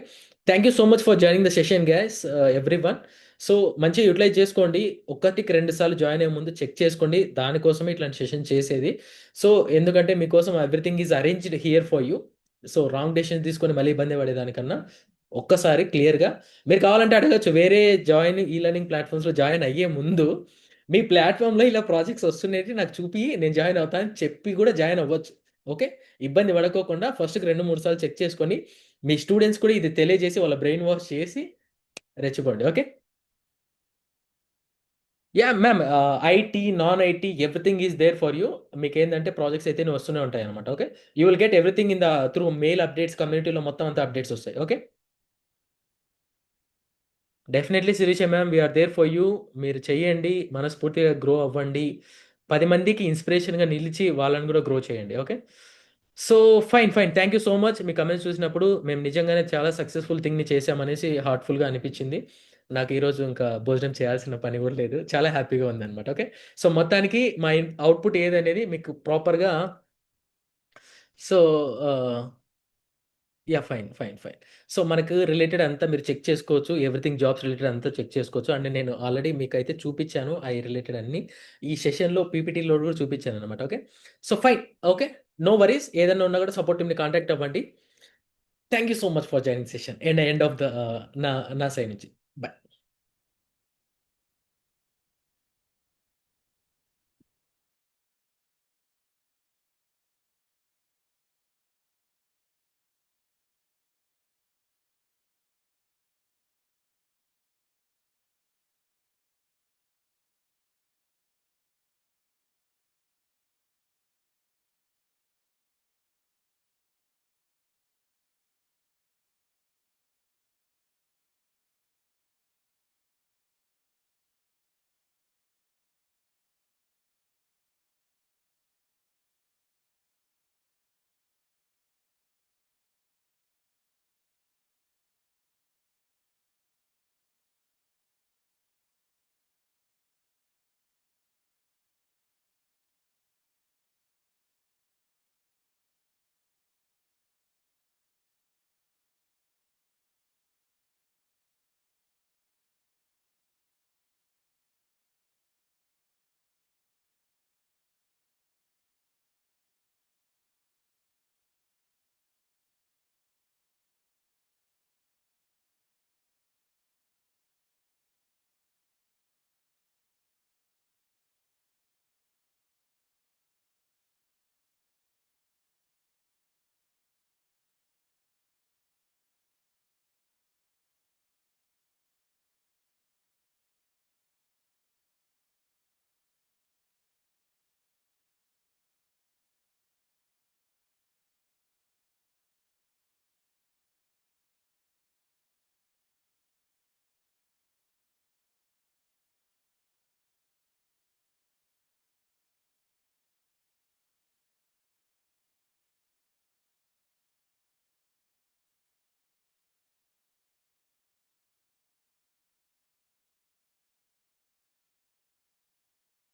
Speaker 1: Thank you so much for joining the session guys, every one. So, మంచిగా యుటిలైజ్ చేసుకోండి. ఒకటికి 2 సార్లు జాయిన్ అయ్యే ముందు చెక్ చేసుకోండి. దానికోసమే ఇట్లాంటి సెషన్ చేసేది. సో, ఎందుకంటే మీకోసం everything is arranged here for you. So, wrong decision తీసుకొని మళ్ళీ ఇబ్బంది పడేదానికన్నా ఒక్కసారి క్లియర్‌గా మీరు కావాలంటే అడగొచ్చు. వేరే ఈ లెర్నింగ్ ప్లాట్‌ఫామ్స్‌లో జాయిన్ అయ్యే ముందు మీ ప్లాట్‌ఫామ్‌లో ఇలా ప్రాజెక్ట్స్ వస్తున్నాయి నాకు చూపి నేను జాయిన్ అవుతా అని చెప్పి కూడా జాయిన్ అవ్వచ్చు. ఓకే. ఇబ్బంది పడుకోకుండా ఫస్ట్‌కి 2, 3 సార్లు చెక్ చేసుకొని మీ స్టూడెంట్స్ కూడా ఇది తెలియజేసి వాళ్ళ బ్రెయిన్ వాష్ చేసి రెచ్చిపోండి. Okay. Yeah! Ma'am IT, non IT everything is there for you. మీకేందంటే ప్రాజెక్ట్స్ అయితేనే వస్తూనే ఉంటాయన్నమాట. Okay. You will get everything in through mail updates కమ్యూనిటీలో మొత్తం అంతా అప్డేట్స్ వస్తాయి. Okay. Definitely Sirisha ma'am we are there for you. మీరు చేయండి. మనస్ఫూర్తిగా గ్రో అవ్వండి. 10 మందికి ఇన్‌స్పిరేషన్‌గా నిలిచి వాళ్ళని కూడా గ్రో చేయండి. Okay. So, fine. Thank you so much. Me comments చూసినప్పుడు మేము నిజంగానే చాలా సక్సెస్‌ఫుల్ థింగ్‌ని చేశామనేసి హార్ట్‌ఫుల్‌గా అనిపిచ్చింది. నాకు ఈరోజు ఇంకా భోజనం చేయాల్సిన పని కూడా లేదు. చాలా హ్యాపీగా ఉందన్నమాట. ఓకే. సో, మొత్తానికి మా అవుట్‌పుట్ ఏదనేది మీకు ప్రాపర్‌గా so, ah yeah! Fine. So, మనకు రిలేటెడ్ అంతా మీరు చెక్ చేసుకోవచ్చు. ఎవ్రీథింగ్ జాబ్స్ రిలేటెడ్ అంతా చెక్ చేసుకోవచ్చు. అండ్ నేను ఆల్రెడీ మీకైతే చూపిచ్చాను. అయి రిలేటెడ్ అన్నీ. ఈ సెషన్‌లో పీపీటీలో కూడా చూపిచ్చాననమాట. Okay. So, fine. Okay. No worries. ఏదన్నా ఉన్నా కూడా సపోర్ట్ టీమ్‌ని కాంటాక్ట్ అవ్వండి. Thank you so much for joining session. End of the నా నా సైడ్ నుంచి.